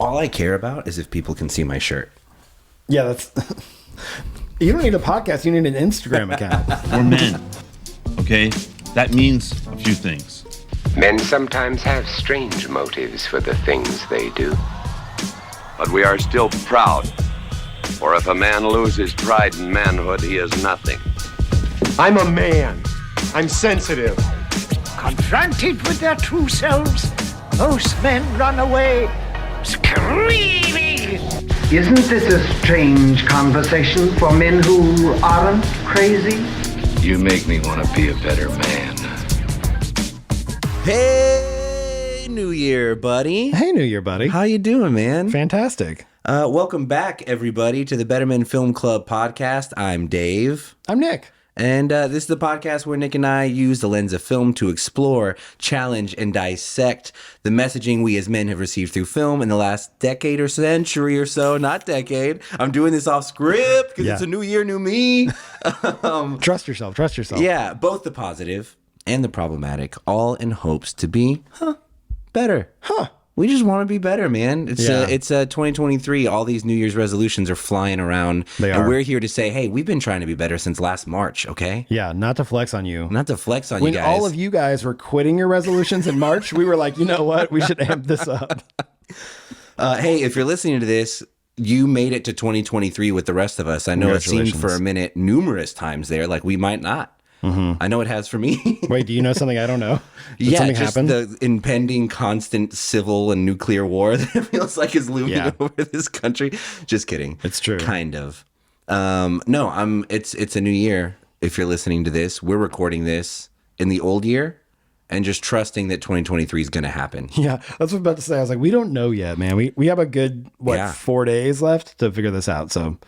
All I care about is if people can see my shirt. Yeah, that's... You don't need a podcast. You need an Instagram account. We're men, okay? That means a few things. Men sometimes have strange motives for the things they do. But we are still proud. For if a man loses pride in manhood, he is nothing. I'm a man. I'm sensitive. Confronted with their true selves, most men run away, screaming. Isn't this a strange conversation for men who aren't crazy? You make me want to be a better man. Hey, New Year, buddy. Hey, New Year, buddy. How you doing, man? Fantastic. Welcome back, everybody, to the Better Men Film Club podcast. I'm Dave. I'm Nick. And this is the podcast where Nick and I use the lens of film to explore, challenge, and dissect the messaging we as men have received through film in the last decade or century or so. Not decade. I'm doing this off script because it's a new year, new me. Trust yourself. Trust yourself. Yeah, both the positive and the problematic, all in hopes to be better. We just want to be better, man. It's 2023. All these New Year's resolutions are flying around. They are. And we're here to say, hey, we've been trying to be better since last March, okay? Yeah, not to flex on you. Not to flex on When you guys. all of you guys were quitting your resolutions in March, we were like, you know what? We should amp this up. Hey, if you're listening to this, you made it to 2023 with the rest of us. I know it seemed for a minute numerous times there, like we might not. I know it has for me. Wait, do you know something I don't know? Did Yeah, something just happen? the impending constant civil and nuclear war that it feels like is looming over this country. Just kidding. It's true. Kind of. No, it's a new year. If you're listening to this, we're recording this in the old year and just trusting that 2023 is going to happen. Yeah, that's what I was about to say. I was like, we don't know yet, man. We have a good, 4 days left to figure this out. So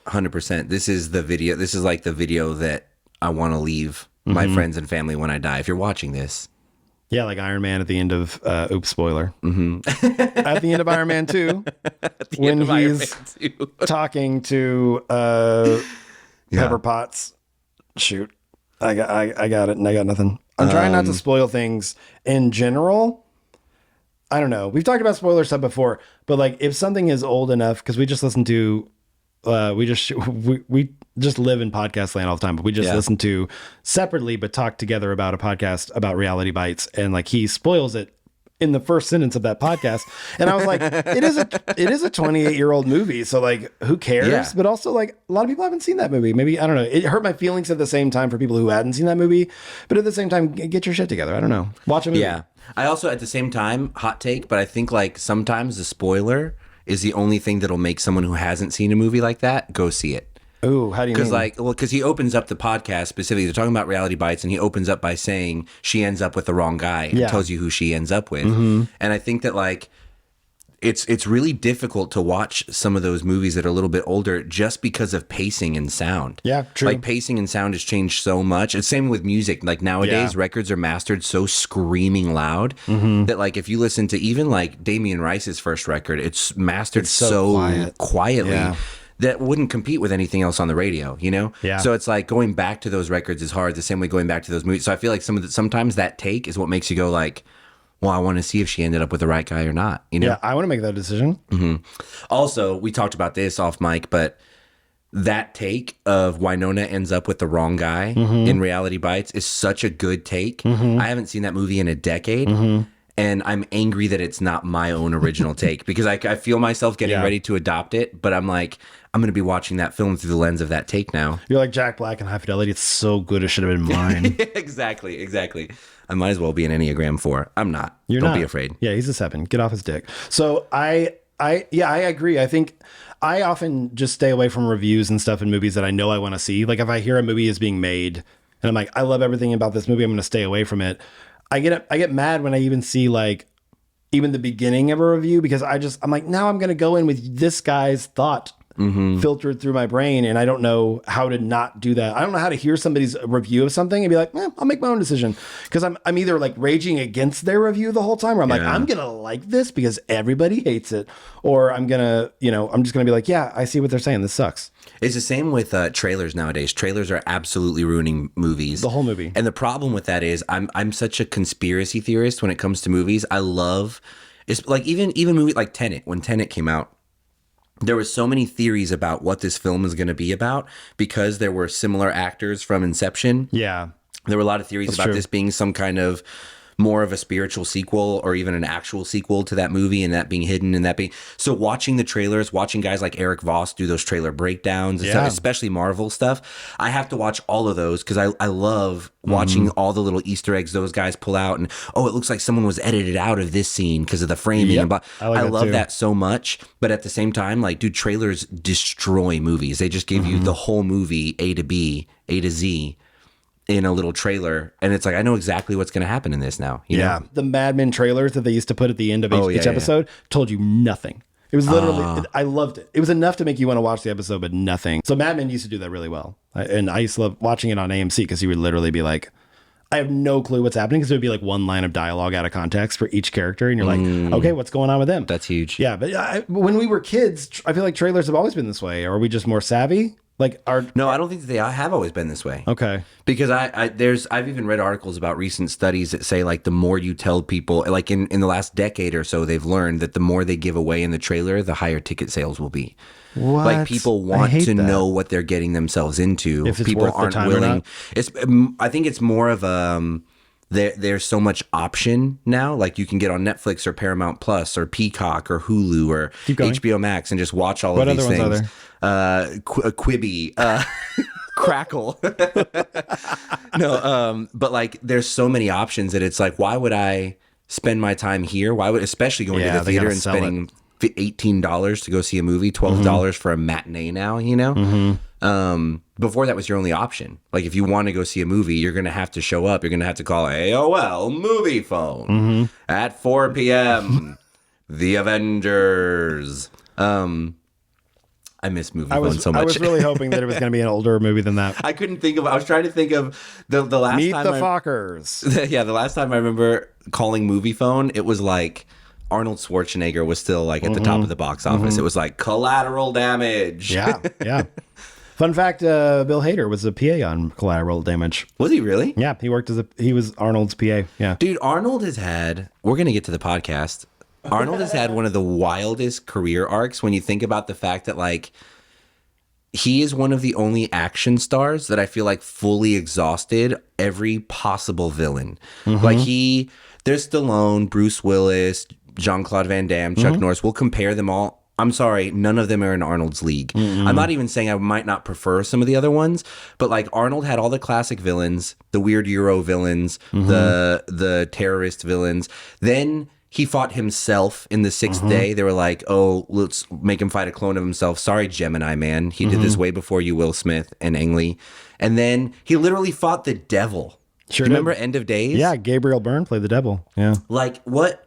100%. This is the video. This is like the video that I want to leave my friends and family when I die. If you're watching this. Yeah, like Iron Man at the end of, oops, spoiler. At the end of Iron Man 2, when he's talking to Pepper Potts. Shoot, I got it, and I got nothing. I'm trying not to spoil things in general. I don't know. We've talked about spoiler stuff before, but like if something is old enough, because we just listened to, we just live in podcast land all the time, but we just listen to separately, but talk together about a podcast about Reality Bites. And like, he spoils it in the first sentence of that podcast. And I was like, it is a 28-year-old movie. So like, who cares? Yeah. But also like a lot of people haven't seen that movie. Maybe, I don't know. It hurt my feelings at the same time for people who hadn't seen that movie, but at the same time, get your shit together. I don't know. Watch a movie. Yeah. I also, at the same time, hot take, but I think like sometimes the spoiler is the only thing that'll make someone who hasn't seen a movie like that go see it. Ooh, how do you mean? Because he opens up the podcast specifically. They're talking about Reality Bites, and he opens up by saying she ends up with the wrong guy and tells you who she ends up with. And I think that like it's really difficult to watch some of those movies that are a little bit older just because of pacing and sound. Yeah, true. Like pacing and sound has changed so much. It's same with music. Like nowadays, records are mastered so screaming loud that like if you listen to even like Damien Rice's first record, it's mastered so quietly. Yeah. That wouldn't compete with anything else on the radio, you know? Yeah. So it's like going back to those records is hard, the same way going back to those movies. So I feel like sometimes that take is what makes you go like, well, I want to see if she ended up with the right guy or not, you know? Yeah, I want to make that decision. Also, we talked about this off mic, but that take of Winona ends up with the wrong guy in Reality Bites is such a good take. I haven't seen that movie in a decade. And I'm angry that it's not my own original take because I feel myself getting ready to adopt it, but I'm like, I'm going to be watching that film through the lens of that take now. You're like Jack Black in High Fidelity. It's so good. It should have been mine. Exactly. I might as well be an Enneagram 4. I'm not. Don't be afraid. Yeah, he's a 7. Get off his dick. So I agree. I think I often just stay away from reviews and stuff in movies that I know I want to see. Like if I hear a movie is being made and I'm like, I love everything about this movie, I'm going to stay away from it. I get mad when I even see like even the beginning of a review because I'm like, now I'm going to go in with this guy's thought filtered through my brain. And I don't know how to not do that. I don't know how to hear somebody's review of something and be like, I'll make my own decision. Cause I'm either like raging against their review the whole time or I'm like, I'm going to like this because everybody hates it. Or I'm going to, I'm just going to be like, yeah, I see what they're saying. This sucks. It's the same with trailers nowadays. Trailers are absolutely ruining movies. The whole movie. And the problem with that is I'm such a conspiracy theorist when it comes to movies. I love It's like even movie like Tenet. When Tenet came out, there were so many theories about what this film is going to be about because there were similar actors from Inception. Yeah. There were a lot of theories about this being some kind of more of a spiritual sequel or even an actual sequel to that movie, and that being hidden and that being so watching the trailers, watching guys like Eric Voss do those trailer breakdowns and stuff, especially Marvel stuff. I have to watch all of those because I love watching all the little Easter eggs those guys pull out, and it looks like someone was edited out of this scene because of the framing. And blah. I love that so much, but at the same time, like, dude, trailers destroy movies. They just give you the whole movie A to B, A to Z in a little trailer, and it's like, I know exactly what's going to happen in this now. You know? The Mad Men trailers that they used to put at the end of each episode told you nothing. It was literally, I loved it. It was enough to make you want to watch the episode, but nothing. So Mad Men used to do that really well. And I used to love watching it on AMC because he would literally be like, I have no clue what's happening, because it would be like one line of dialogue out of context for each character. And you're like, okay, what's going on with them? That's huge. Yeah. But when we were kids, I feel like trailers have always been this way. Or are we just more savvy? No, I don't think that they have always been this way. Okay. Because I've even read articles about recent studies that say, like, the more you tell people, like in the last decade or so, they've learned that the more they give away in the trailer, the higher ticket sales will be. What? Like, people want to know what they're getting themselves into. If it's people worth aren't the time willing. or not? I think it's more of there's so much option now. Like, you can get on Netflix or Paramount Plus or Peacock or Hulu or HBO Max and just watch all of these things. What other ones are there? Quibi, Crackle. No, but like, there's so many options that it's like, why would I spend my time here? Why would, especially going to the theater and spending $18 to go see a movie, $12 for a matinee now, you know? Before that was your only option. Like, if you want to go see a movie, you're going to have to show up. You're going to have to call AOL movie phone at 4 p.m. The Avengers. I miss movie phone so much. I was really hoping that it was going to be an older movie than that. I couldn't think of. I was trying to think of the last Meet time. Meet the Fockers. Yeah, the last time I remember calling movie phone, it was like Arnold Schwarzenegger was still like at the top of the box office. It was like Collateral Damage. Yeah. Fun fact: Bill Hader was a PA on Collateral Damage. Was he really? Yeah, he was Arnold's PA. Yeah, dude, Arnold has had. We're gonna get to the podcast. Arnold has had one of the wildest career arcs when you think about the fact that, like, he is one of the only action stars that I feel like fully exhausted every possible villain. Like, there's Stallone, Bruce Willis, Jean-Claude Van Damme, Chuck Norris. We'll compare them all. I'm sorry, none of them are in Arnold's league. I'm not even saying I might not prefer some of the other ones, but like, Arnold had all the classic villains, the weird Euro villains, the terrorist villains. Then he fought himself in the Sixth Day. They were like, oh, let's make him fight a clone of himself. Sorry, Gemini Man. He did this way before you, Will Smith and Ang Lee. And then he literally fought the devil. Sure. Do you remember End of Days? Yeah, Gabriel Byrne played the devil. Yeah. Like, what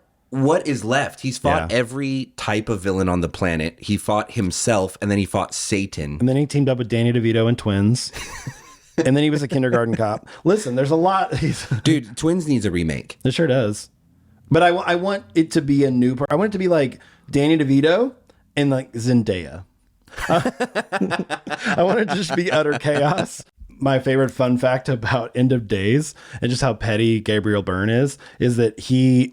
is left? He's fought every type of villain on the planet. He fought himself, and then he fought Satan. And then he teamed up with Danny DeVito in Twins. And then he was a kindergarten cop. Listen, there's a lot. Dude, Twins needs a remake. It sure does. But I want it to be a new part. I want it to be like Danny DeVito and like Zendaya. I want it to just be utter chaos. My favorite fun fact about End of Days and just how petty Gabriel Byrne is that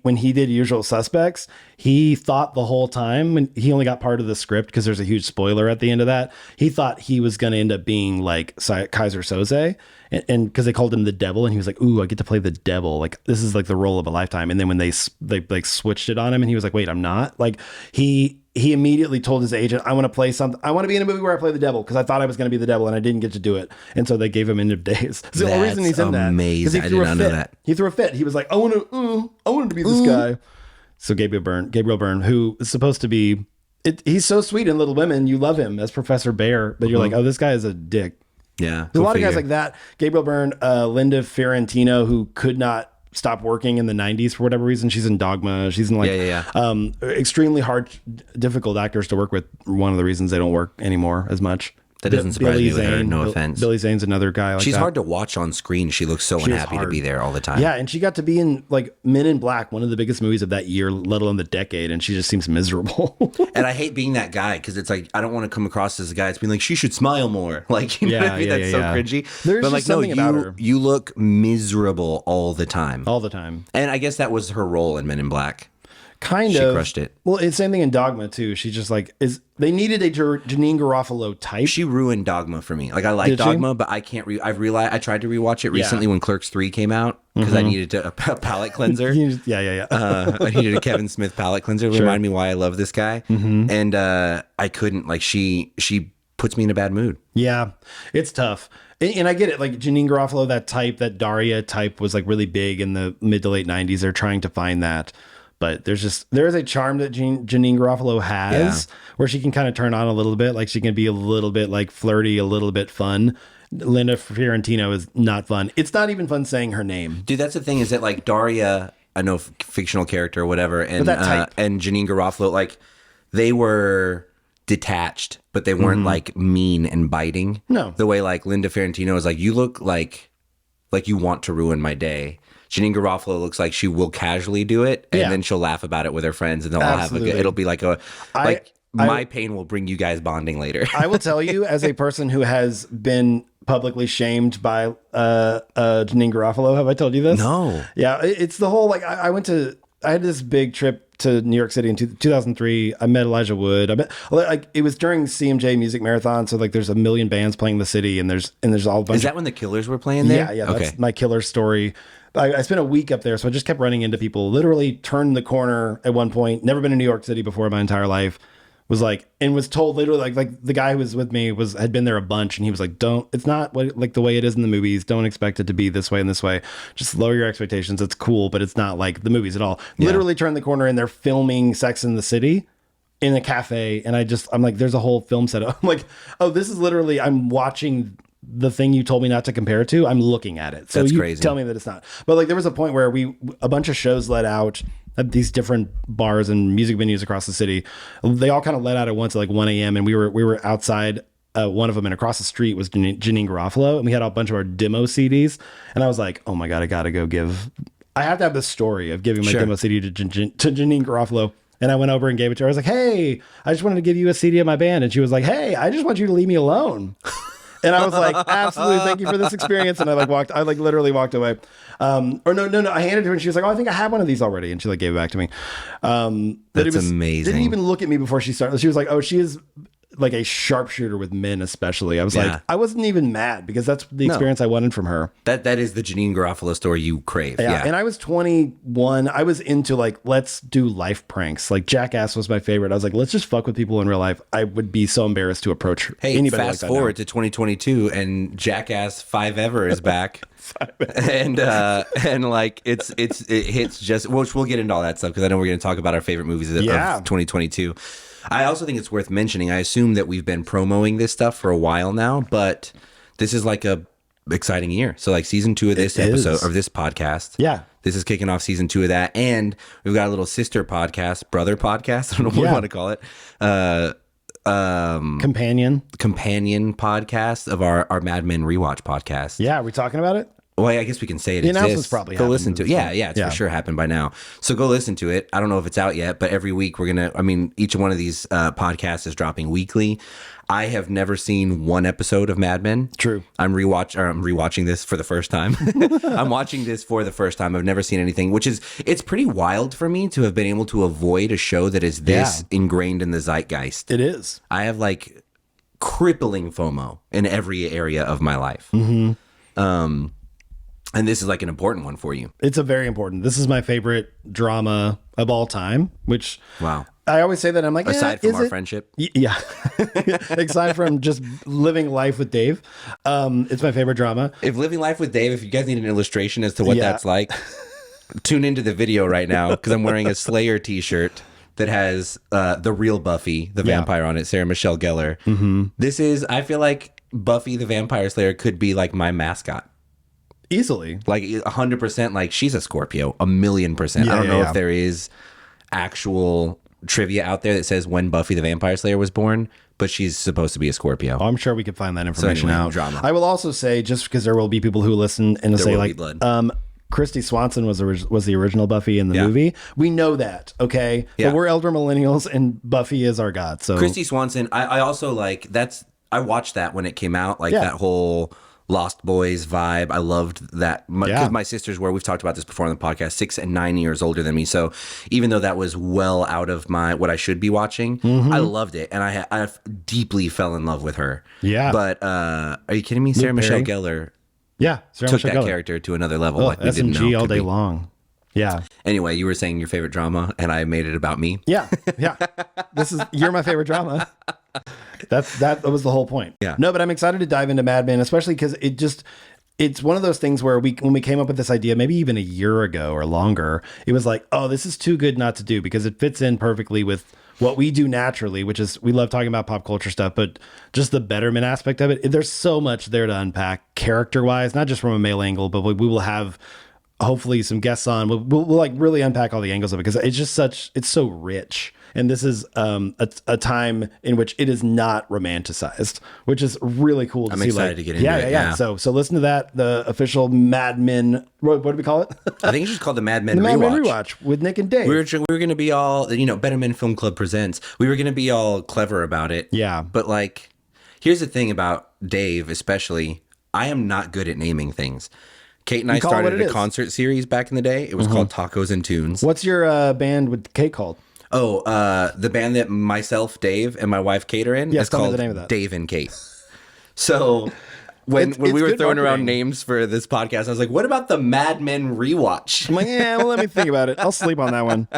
when he did Usual Suspects, he thought the whole time, and he only got part of the script because there's a huge spoiler at the end of that. He thought he was going to end up being like Kaiser Soze, and because they called him the devil, and he was like, "Ooh, I get to play the devil! Like, this is like the role of a lifetime." And then when they like switched it on him, and he was like, "Wait, I'm not." Like, he immediately told his agent, I want to play something. I want to be in a movie where I play the devil, because I thought I was going to be the devil and I didn't get to do it. And so they gave him End of Days. It's the only reason he's in that. Amazing. I did not know that. He threw a fit. He was like, I wanted to be this guy. So Gabriel Byrne, who is supposed to be, he's so sweet in Little Women. You love him as Professor Bear, but you're like, oh, this guy is a dick. Yeah. There's a lot of guys like that. Gabriel Byrne, Linda Fiorentino, who could not stop working in the 90s for whatever reason. She's in Dogma. She's in like extremely hard, difficult actors to work with. One of the reasons they don't work anymore as much. That doesn't surprise me with her, no offense. Billy Zane's another guy like She's that. hard to watch on screen. She looks so unhappy to be there all the time. Yeah, and she got to be in like Men in Black, one of the biggest movies of that year, let alone the decade, and she just seems miserable. And I hate being that guy, because it's like, I don't want to come across as a guy that's being like, she should smile more. Like, you know what I mean? That's so cringy. There's but just like, something about her. You look miserable all the time. All the time. And I guess that was her role in Men in Black. Kind She of crushed it. Well, it's same thing in Dogma too. She just like they needed a Janine Garofalo type. She ruined Dogma for me. Like I like Did she? Dogma, but I can't. I've realized I tried to rewatch it recently when Clerks 3 came out because I needed a palate cleanser. Yeah. I needed a Kevin Smith palate cleanser to remind me why I love this guy, and I couldn't. Like she puts me in a bad mood. Yeah, it's tough. And I get it. Like Janine Garofalo, that type, that Daria type was like really big in the mid to late 90s. They're trying to find that. But there is a charm that Janine Garofalo has where she can kind of turn on a little bit. Like she can be a little bit like flirty, a little bit fun. Linda Fiorentino is not fun. It's not even fun saying her name. Dude, that's the thing is that like Daria, I know fictional character or whatever, and and Janine Garofalo, like they were detached, but they weren't like mean and biting. No. The way like Linda Fiorentino is like, you look like you want to ruin my day. Janine Garofalo looks like she will casually do it, and then she'll laugh about it with her friends, and they'll all have a good. It'll be like my pain will bring you guys bonding later. I will tell you, as a person who has been publicly shamed by Janine Garofalo, have I told you this? No. Yeah, it's the whole like I had this big trip to New York City in 2003. I met Elijah Wood. It was during CMJ Music Marathon, so like there's a million bands playing the city, and there's all a bunch. Is that when the Killers were playing there? Yeah. That's my Killer story. I spent a week up there, so I just kept running into people. Literally turned the corner at one point. Never been to New York City before in my entire life. Was told literally like the guy who was with me had been there a bunch, and he was like, it's not like the way it is in the movies. Don't expect it to be this way and this way. Just lower your expectations. It's cool, but it's not like the movies at all. Yeah. Literally turned the corner and they're filming Sex in the City in a cafe, and I'm like, there's a whole film set up. I'm like, oh, this is literally, I'm watching the thing you told me not to compare it to. I'm looking at it. So that's crazy. Tell me that it's not. But like there was a point where a bunch of shows let out at these different bars and music venues across the city. They all kind of let out at once at like 1 a.m. and we were outside one of them, and across the street was Janine Garofalo, and we had a bunch of our demo CDs, and I was like, oh my God, I have to have the story of giving my demo CD to Janine Garofalo. And I went over and gave it to her. I was like, hey, I just wanted to give you a CD of my band. And she was like, hey, I just want you to leave me alone. And I was like, absolutely, thank you for this experience. And I literally walked away. No, I handed it to her and she was like, oh, I think I have one of these already. And she like gave it back to me. That's amazing. Didn't even look at me before she started. She was like, oh, she is like a sharpshooter with men, especially. I was like, I wasn't even mad because that's the experience I wanted from her. That is the Janine Garofalo story you crave. Yeah. And I was 21. I was into like, let's do life pranks. Like Jackass was my favorite. I was like, let's just fuck with people in real life. I would be so embarrassed to approach anybody. Fast forward to 2022 and Jackass 5 Ever is back. and like it hits just, which we'll get into all that stuff because I know we're going to talk about our favorite movies of 2022. I also think it's worth mentioning. I assume that we've been promoting this stuff for a while now, but this is like a exciting year. So like season 2 of this episode of this podcast. Yeah. This is kicking off season 2 of that. And we've got a little sister podcast, brother podcast. I don't know what we want to call it. Companion podcast of our Mad Men rewatch podcast. Yeah. Are we talking about it? Well, I guess we can say it. The announcement's probably go listen to it. Yeah, it's for sure happened by now. So go listen to it. I don't know if it's out yet, but every week each one of these podcasts is dropping weekly. I have never seen one episode of Mad Men. True. I'm rewatching this for the first time. I'm watching this for the first time. I've never seen anything, it's pretty wild for me to have been able to avoid a show that is this ingrained in the zeitgeist. It is. I have like crippling FOMO in every area of my life. Mm-hmm. And this is like an important one for you. It's a very important. This is my favorite drama of all time, which wow. I always say that. I'm like, aside from our friendship. Yeah. Aside from just living life with Dave. It's my favorite drama. If you guys need an illustration as to what that's like, tune into the video right now because I'm wearing a Slayer t-shirt that has the real Buffy, the vampire on it, Sarah Michelle Gellar. Mm-hmm. I feel like Buffy the Vampire Slayer could be like my mascot. Easily. Like 100%, like she's a Scorpio, 1,000,000%. I don't know if there is actual trivia out there that says when Buffy the Vampire Slayer was born, but she's supposed to be a Scorpio. I'm sure we could find that information out. Drama. I will also say, just because there will be people who listen and say like, Christy Swanson was the original Buffy in the movie. We know that, okay? Yeah. But we're elder millennials and Buffy is our god. So Christy Swanson, I also like I watched that when it came out, like that whole Lost Boys vibe. I loved that because Yeah. my sisters were, we've talked about this before on the podcast, 6 and 9 years older than me. So even though that was well out of what I should be watching, I loved it. And I deeply fell in love with her. Yeah. But are you kidding me? Sarah Michelle Gellar Yeah. Sarah took Michelle that Gellar. character to another level. Oh, Like we didn't know. SMG all could day be. long. Yeah. Anyway, you were saying your favorite drama, and I made it about me. Yeah. Yeah. You're my favorite drama. That was the whole point. Yeah. No, but I'm excited to dive into Mad Men, especially because it's one of those things where when we came up with this idea, maybe even a year ago or longer, it was like, oh, this is too good not to do because it fits in perfectly with what we do naturally, which is we love talking about pop culture stuff, but just the betterment aspect of it. There's so much there to unpack character wise, not just from a male angle, but we will have hopefully some guests on. We'll like really unpack all the angles of it because it's just it's so rich. And this is a time in which it is not romanticized, which is really cool to see. I'm excited to get into it. Yeah. So listen to that. The official Mad Men. What do we call it? I think it's just called the Mad Men The Mad Men Rewatch. Rewatch with Nick and Dave. We were going to be all, Better Men Film Club presents. We were going to be all clever about it. Yeah. But like, here's the thing about Dave, especially. I am not good at naming things. Kate and I call it what started it a is. concert series back in the day. It was called Tacos and Tunes. What's your band with Kate called? Oh, the band that myself, Dave, and my wife Kate are in Yes, is tell me called the name of that. Dave and Kate. So when It's we were good throwing around marketing. names for this podcast, I was like, what about the Mad Men Rewatch? I'm like, yeah, well, let me think about it. I'll sleep on that one.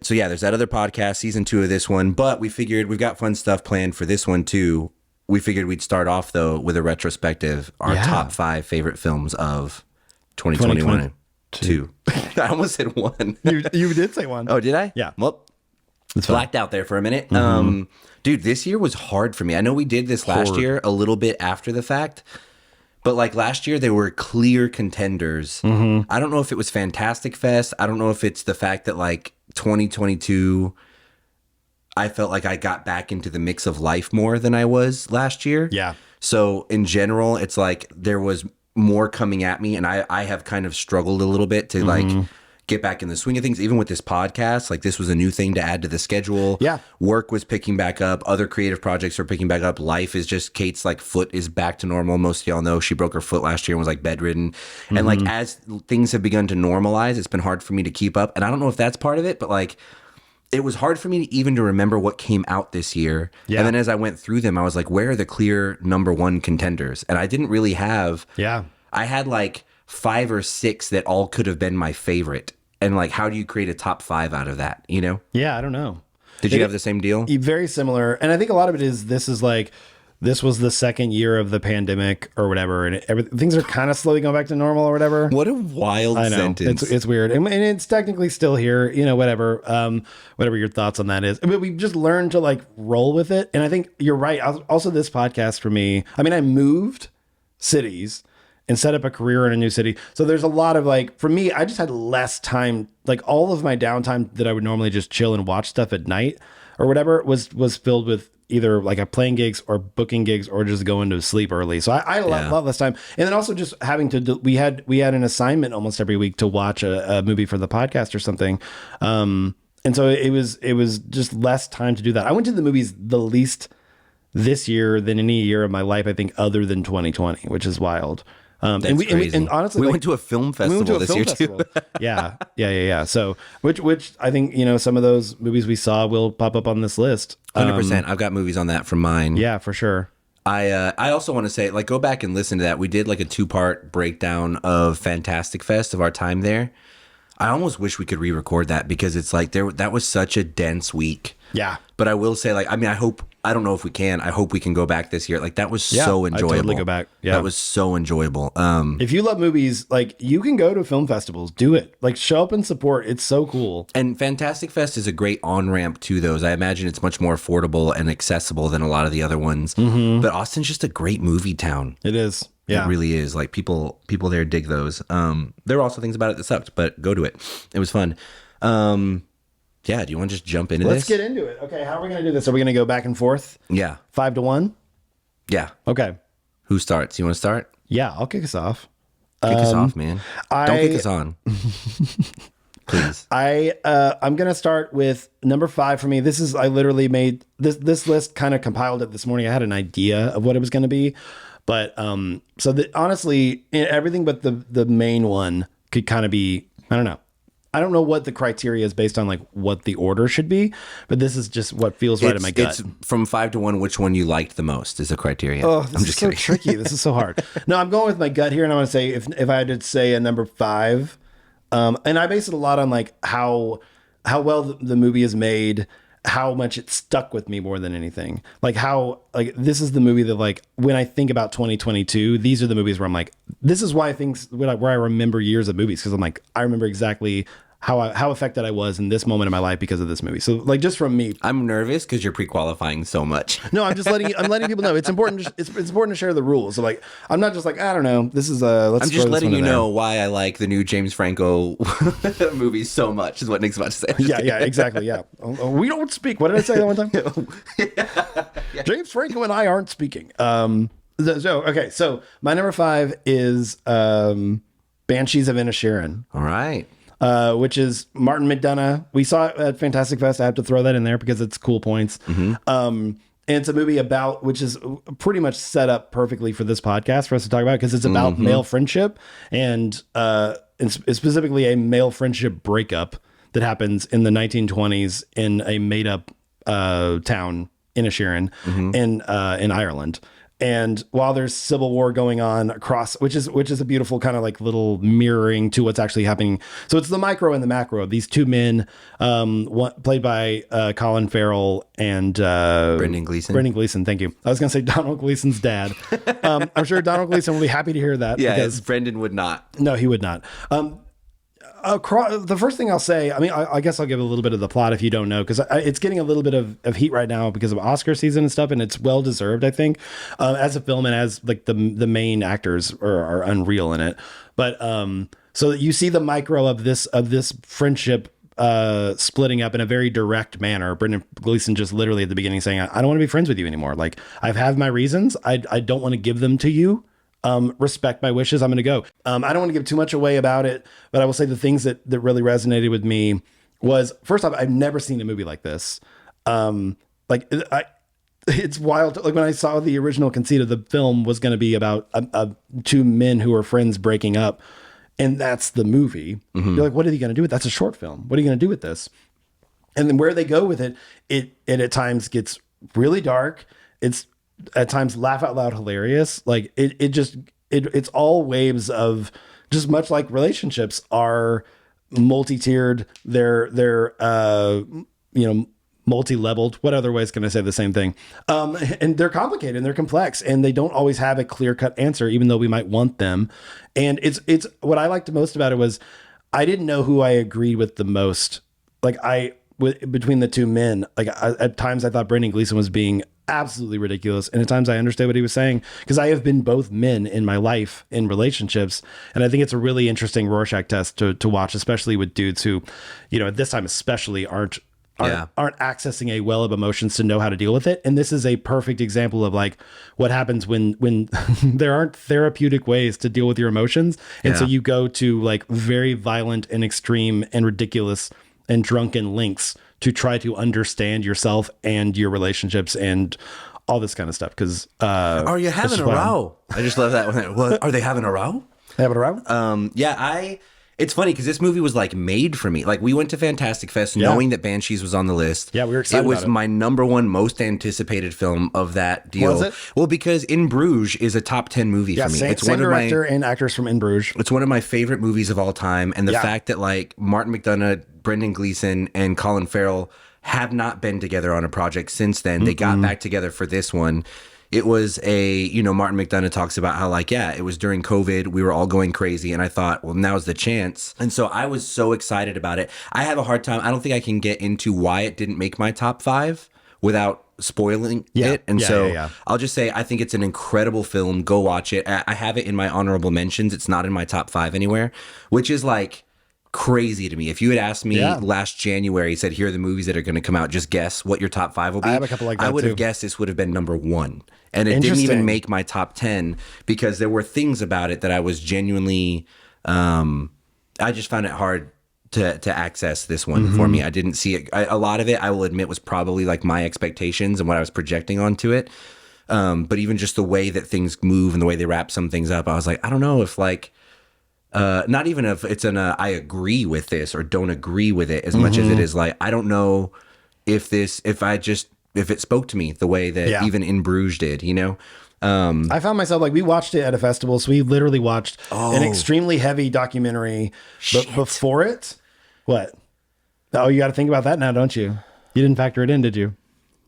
So yeah, there's that other podcast, season 2 of this one, but we figured we've got fun stuff planned for this one too. We figured we'd start off though with a retrospective, our Yeah. top 5 favorite films of 2021. 2. I almost said 1. You did say one. Oh, did I? Yeah. Well, It's fine. blacked out there for a minute. Dude, this year was hard for me. I know we did this last Hard. year a little bit after the fact, but like last year there were clear contenders. I don't know if it was Fantastic Fest. I don't know if it's the fact that like 2022, I felt like I got back into the mix of life more than I was last year. Yeah. So in general, it's like there was more coming at me, and I have kind of struggled a little bit to like get back in the swing of things. Even with this podcast, like this was a new thing to add to the schedule. Yeah. Work was picking back up. Other creative projects are picking back up. Life is just, Kate's like foot is back to normal. Most of y'all know she broke her foot last year and was like bedridden. And like as things have begun to normalize, it's been hard for me to keep up. And I don't know if that's part of it, but like it was hard for me to remember what came out this year. Yeah. And then as I went through them, I was like, where are the clear number 1 contenders? And I didn't really have. Yeah. I had like 5 or 6 that all could have been my favorite. And like, how do you create a top 5 out of that? You know? Yeah, I don't know. Did you have the same deal? Very similar. And I think a lot of it is this was the second year of the pandemic or whatever. And things are kind of slowly going back to normal or whatever. What a wild I know. sentence. It's weird. And it's technically still here, whatever your thoughts on that is. But we've just learned to like roll with it. And I think you're right. Also, this podcast for me, I mean, I moved cities and set up a career in a new city. So there's a lot of like, for me, I just had less time. Like all of my downtime that I would normally just chill and watch stuff at night or whatever was filled with either like playing gigs or booking gigs or just going to sleep early. So I had a lot less time. And then also just having to, we had an assignment almost every week to watch a movie for the podcast or something. And so it was just less time to do that. I went to the movies the least this year than any year of my life, I think, other than 2020, which is wild. That's and crazy. honestly, we like, went to a film festival this year too. Yeah. So, which I think, some of those movies we saw will pop up on this list. 100%. I've got movies on that from mine. Yeah, for sure. I also want to say, like, go back and listen to that. We did like a 2-part breakdown of Fantastic Fest of our time there. I almost wish we could re-record that because it's like that was such a dense week. Yeah. But I will say, like, I mean, I don't know if we can. I hope we can go back this year. Like, that was so enjoyable. I'd totally go back. Yeah. That was so enjoyable. If you love movies, like, you can go to film festivals. Do it. Like, show up and support. It's so cool. And Fantastic Fest is a great on-ramp to those. I imagine it's much more affordable and accessible than a lot of the other ones. But Austin's just a great movie town. It is. Yeah. It really is. Like, people there dig those. There were also things about it that sucked, but go to it. It was fun. Yeah, do you want to just jump into Let's this? get into it. Okay, how are we going to do this? Are we going to go back and forth? Yeah. 5-1? Yeah. Okay. Who starts? You want to start? Yeah, I'll kick us off. Kick us off, man. Don't kick us on. Please. I'm going to start with number 5 for me. I literally made this list, kind of compiled it this morning. I had an idea of what it was going to be, But honestly, everything but the main one could kind of be, I don't know. I don't know what the criteria is based on, like what the order should be, but this is just what feels right in my gut. It's from 5 to 1. Which one you liked the most is the criteria. Oh, this is so tricky. This is so hard. No, I'm going with my gut here, and I'm going to say if I had to say a number 5, and I base it a lot on like how well the movie is made, how much it stuck with me more than anything. Like this is the movie that, like, when I think about 2022, these are the movies where I'm like, this is why where I remember years of movies, because I'm like, I remember exactly how affected I was in this moment in my life because of this movie. So, like, just from me, I'm nervous because you're pre-qualifying so much. No, I'm letting people know it's important. It's important to share the rules. So, like, I'm not just like, I don't know. This is I'm just letting you know why I like the new James Franco movies so much. Is what Nick's about to say. Yeah, exactly. Yeah, we don't speak. What did I say that one time? Yeah. James Franco and I aren't speaking. So my number 5 is Banshees of Inisherin. All right. Which is Martin McDonagh. We saw it at Fantastic Fest. I have to throw that in there because it's cool points. And it's a movie which is pretty much set up perfectly for this podcast for us to talk about, because it's about male friendship and specifically a male friendship breakup that happens in the 1920s in a made up town, Inisherin, in Ireland. And while there's civil war going on across, which is a beautiful kind of like little mirroring to what's actually happening. So it's the micro and the macro of these two men, one played by Colin Farrell and Brendan Gleeson. Brendan Gleeson, thank you. I was going to say Donald Gleason's dad. I'm sure Donald Gleason will be happy to hear that. Yeah, because Brendan would not. No, he would not. The first thing I'll say, I mean, I guess I'll give a little bit of the plot if you don't know, because it's getting a little bit of heat right now because of Oscar season and stuff, and it's well deserved, I think, as a film, and as like the main actors are unreal in it. But so you see the micro of this friendship splitting up in a very direct manner. Brendan Gleeson just literally at the beginning saying, I don't want to be friends with you anymore. Like, I've had my reasons. I don't want to give them to you. Respect my wishes. I'm going to go. I don't want to give too much away about it, but I will say the things that really resonated with me was, first off, I've never seen a movie like this. It's wild. Like, when I saw the original conceit of the film was going to be about two men who are friends breaking up, and that's the movie. You're like, what are they going to do with? That's a short film. What are you going to do with this? And then where they go with it at times gets really dark. It's at times laugh out loud hilarious. Like it's all waves of, just much like relationships are multi-tiered. They're multi-leveled. What other ways can I say the same thing? And they're complicated and they're complex, and they don't always have a clear-cut answer, even though we might want them. And it's what I liked most about it was I didn't know who I agreed with the most. Like, between the two men, like at times I thought Brendan Gleeson was being absolutely ridiculous, and at times I understood what he was saying, because I have been both men in my life in relationships, and I think it's a really interesting Rorschach test to watch, especially with dudes who, at this time especially aren't accessing a well of emotions to know how to deal with it. And this is a perfect example of like what happens when there aren't therapeutic ways to deal with your emotions, and so you go to like very violent and extreme and ridiculous and drunken lengths to try to understand yourself and your relationships and all this kind of stuff. Because are you having a row? I just love that one. What, are they having a row? Having a row? It's funny because this movie was like made for me. Like, we went to Fantastic Fest knowing that Banshees was on the list. Yeah, we were excited. It was my number one most anticipated film of that deal. Was it? Well, because In Bruges is a top 10 movie for me. It's same director and actors from In Bruges. It's one of my favorite movies of all time, and the fact that like Martin McDonagh, Brendan Gleeson, and Colin Farrell have not been together on a project since then. They got back together for this one. It was Martin McDonagh talks about how it was during COVID. We were all going crazy. And I thought, well, now's the chance. And so I was so excited about it. I have a hard time. I don't think I can get into why it didn't make my top 5 without spoiling it. And I'll just say, I think it's an incredible film. Go watch it. I have it in my honorable mentions. It's not in my top 5 anywhere, which is like crazy to me. If you had asked me last January, said, here are the movies that are going to come out, just guess what your top 5 will be. I have a couple like that I would have guessed this would have been number 1. And it didn't even make my top 10 because there were things about it that I was genuinely, I just found it hard to access this one for me. I didn't see it. A lot of it, I will admit, was probably like my expectations and what I was projecting onto it. But even just the way that things move and the way they wrap some things up, I was like, I don't know if like, not even if it's I agree with this or don't agree with it as much as it is like, I don't know if it spoke to me the way that even In Bruges did, you know? I found myself like, we watched it at a festival. So we literally watched an extremely heavy documentary, but before it, what? Oh, you got to think about that now, don't you? You didn't factor it in, did you?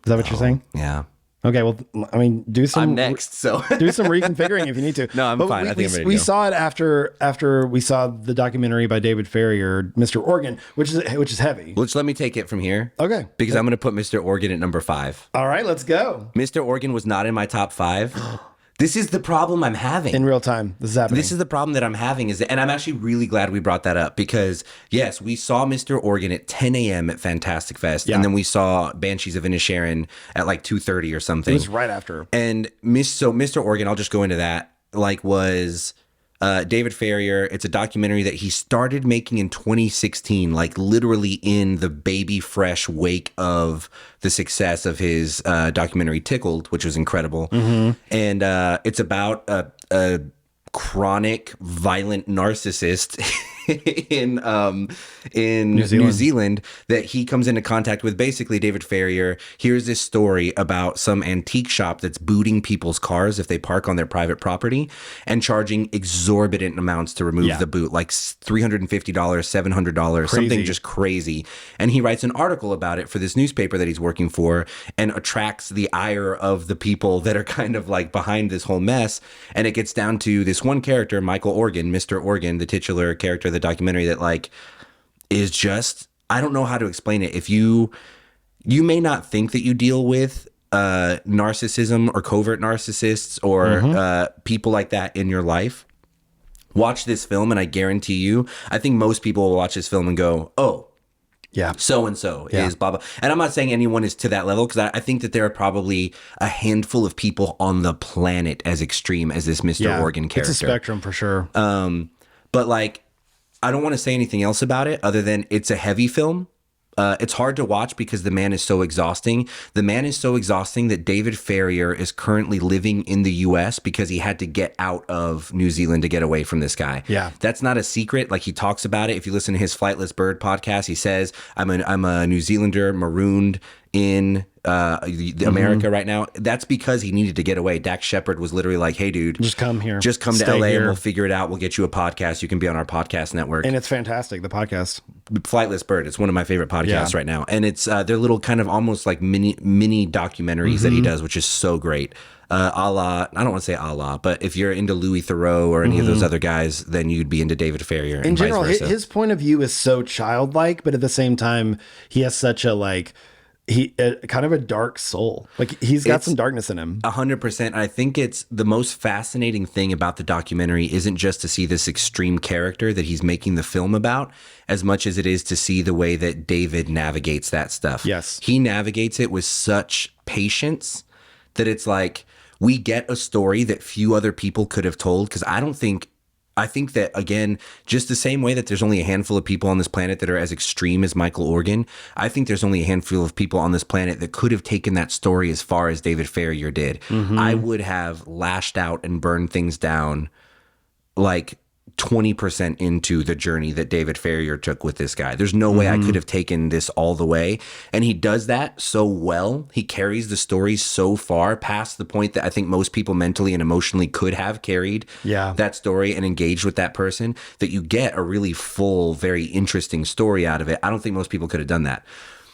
Is that what you're saying? Yeah. Okay, well, I mean, do some. I'm next, so do some reconfiguring if you need to. No, I'm fine. I think I'm ready to we go. saw it after we saw the documentary by David Farrier, Mr. Organ, which is heavy. Which let me take it from here. Okay, because I'm going to put Mr. Organ at number 5. All right, let's go. Mr. Organ was not in my top 5. This is the problem I'm having. In real time, this is happening. This is the problem that I'm having, and I'm actually really glad we brought that up because, yes, we saw Mr. Organ at 10 a.m. at Fantastic Fest, and then we saw Banshees of Inisherin at like 2:30 or something. It was right after. And so Mr. Organ, I'll just go into that, like was David Farrier. It's a documentary that he started making in 2016, like literally in the baby fresh wake of the success of his documentary Tickled, which was incredible. And it's about a chronic violent narcissist in New Zealand that he comes into contact with. Basically, David Farrier hears this story about some antique shop that's booting people's cars if they park on their private property and charging exorbitant amounts to remove the boot, like $350, $700, something just crazy. And he writes an article about it for this newspaper that he's working for and attracts the ire of the people that are kind of like behind this whole mess. And it gets down to this one character, Michael Organ, Mr. Organ, the titular character of the documentary, that like is just, I don't know how to explain it. If you may not think that you deal with narcissism or covert narcissists or people like that in your life, watch this film and I guarantee you, I think most people will watch this film and go, oh, yeah, so-and-so is blah, blah. And I'm not saying anyone is to that level because I think that there are probably a handful of people on the planet as extreme as this Mr. Organ character. It's a spectrum for sure. But like, I don't want to say anything else about it other than it's a heavy film. It's hard to watch because the man is so exhausting. The man is so exhausting that David Farrier is currently living in the U.S. because he had to get out of New Zealand to get away from this guy. Yeah. That's not a secret. Like, he talks about it. If you listen to his Flightless Bird podcast, he says, I'm a New Zealander marooned in America right now. That's because he needed to get away. Dax Shepard was literally like, hey, dude, just come here. Just come to Stay LA here. and we'll figure it out. We'll get you a podcast. You can be on our podcast network. And it's fantastic, the podcast. Flightless Bird. It's one of my favorite podcasts right now. And it's they're little kind of almost like mini documentaries that he does, which is so great. A la, I don't want to say a la, but if you're into Louis Theroux or any of those other guys, then you'd be into David Farrier. In general, his point of view is so childlike, but at the same time, he has such a kind of a dark soul. Like, he's got some darkness in him. 100%. I think it's the most fascinating thing about the documentary isn't just to see this extreme character that he's making the film about, as much as it is to see the way that David navigates that stuff. Yes. He navigates it with such patience that it's like, we get a story that few other people could have told. Because I think that, again, just the same way that there's only a handful of people on this planet that are as extreme as Michael Organ, I think there's only a handful of people on this planet that could have taken that story as far as David Farrier did. I would have lashed out and burned things down like 20% into the journey that David Farrier took with this guy. There's no way I could have taken this all the way. And he does that so well. He carries the story so far past the point that I think most people mentally and emotionally could have carried that story and engaged with that person, that you get a really full, very interesting story out of it. I don't think most people could have done that.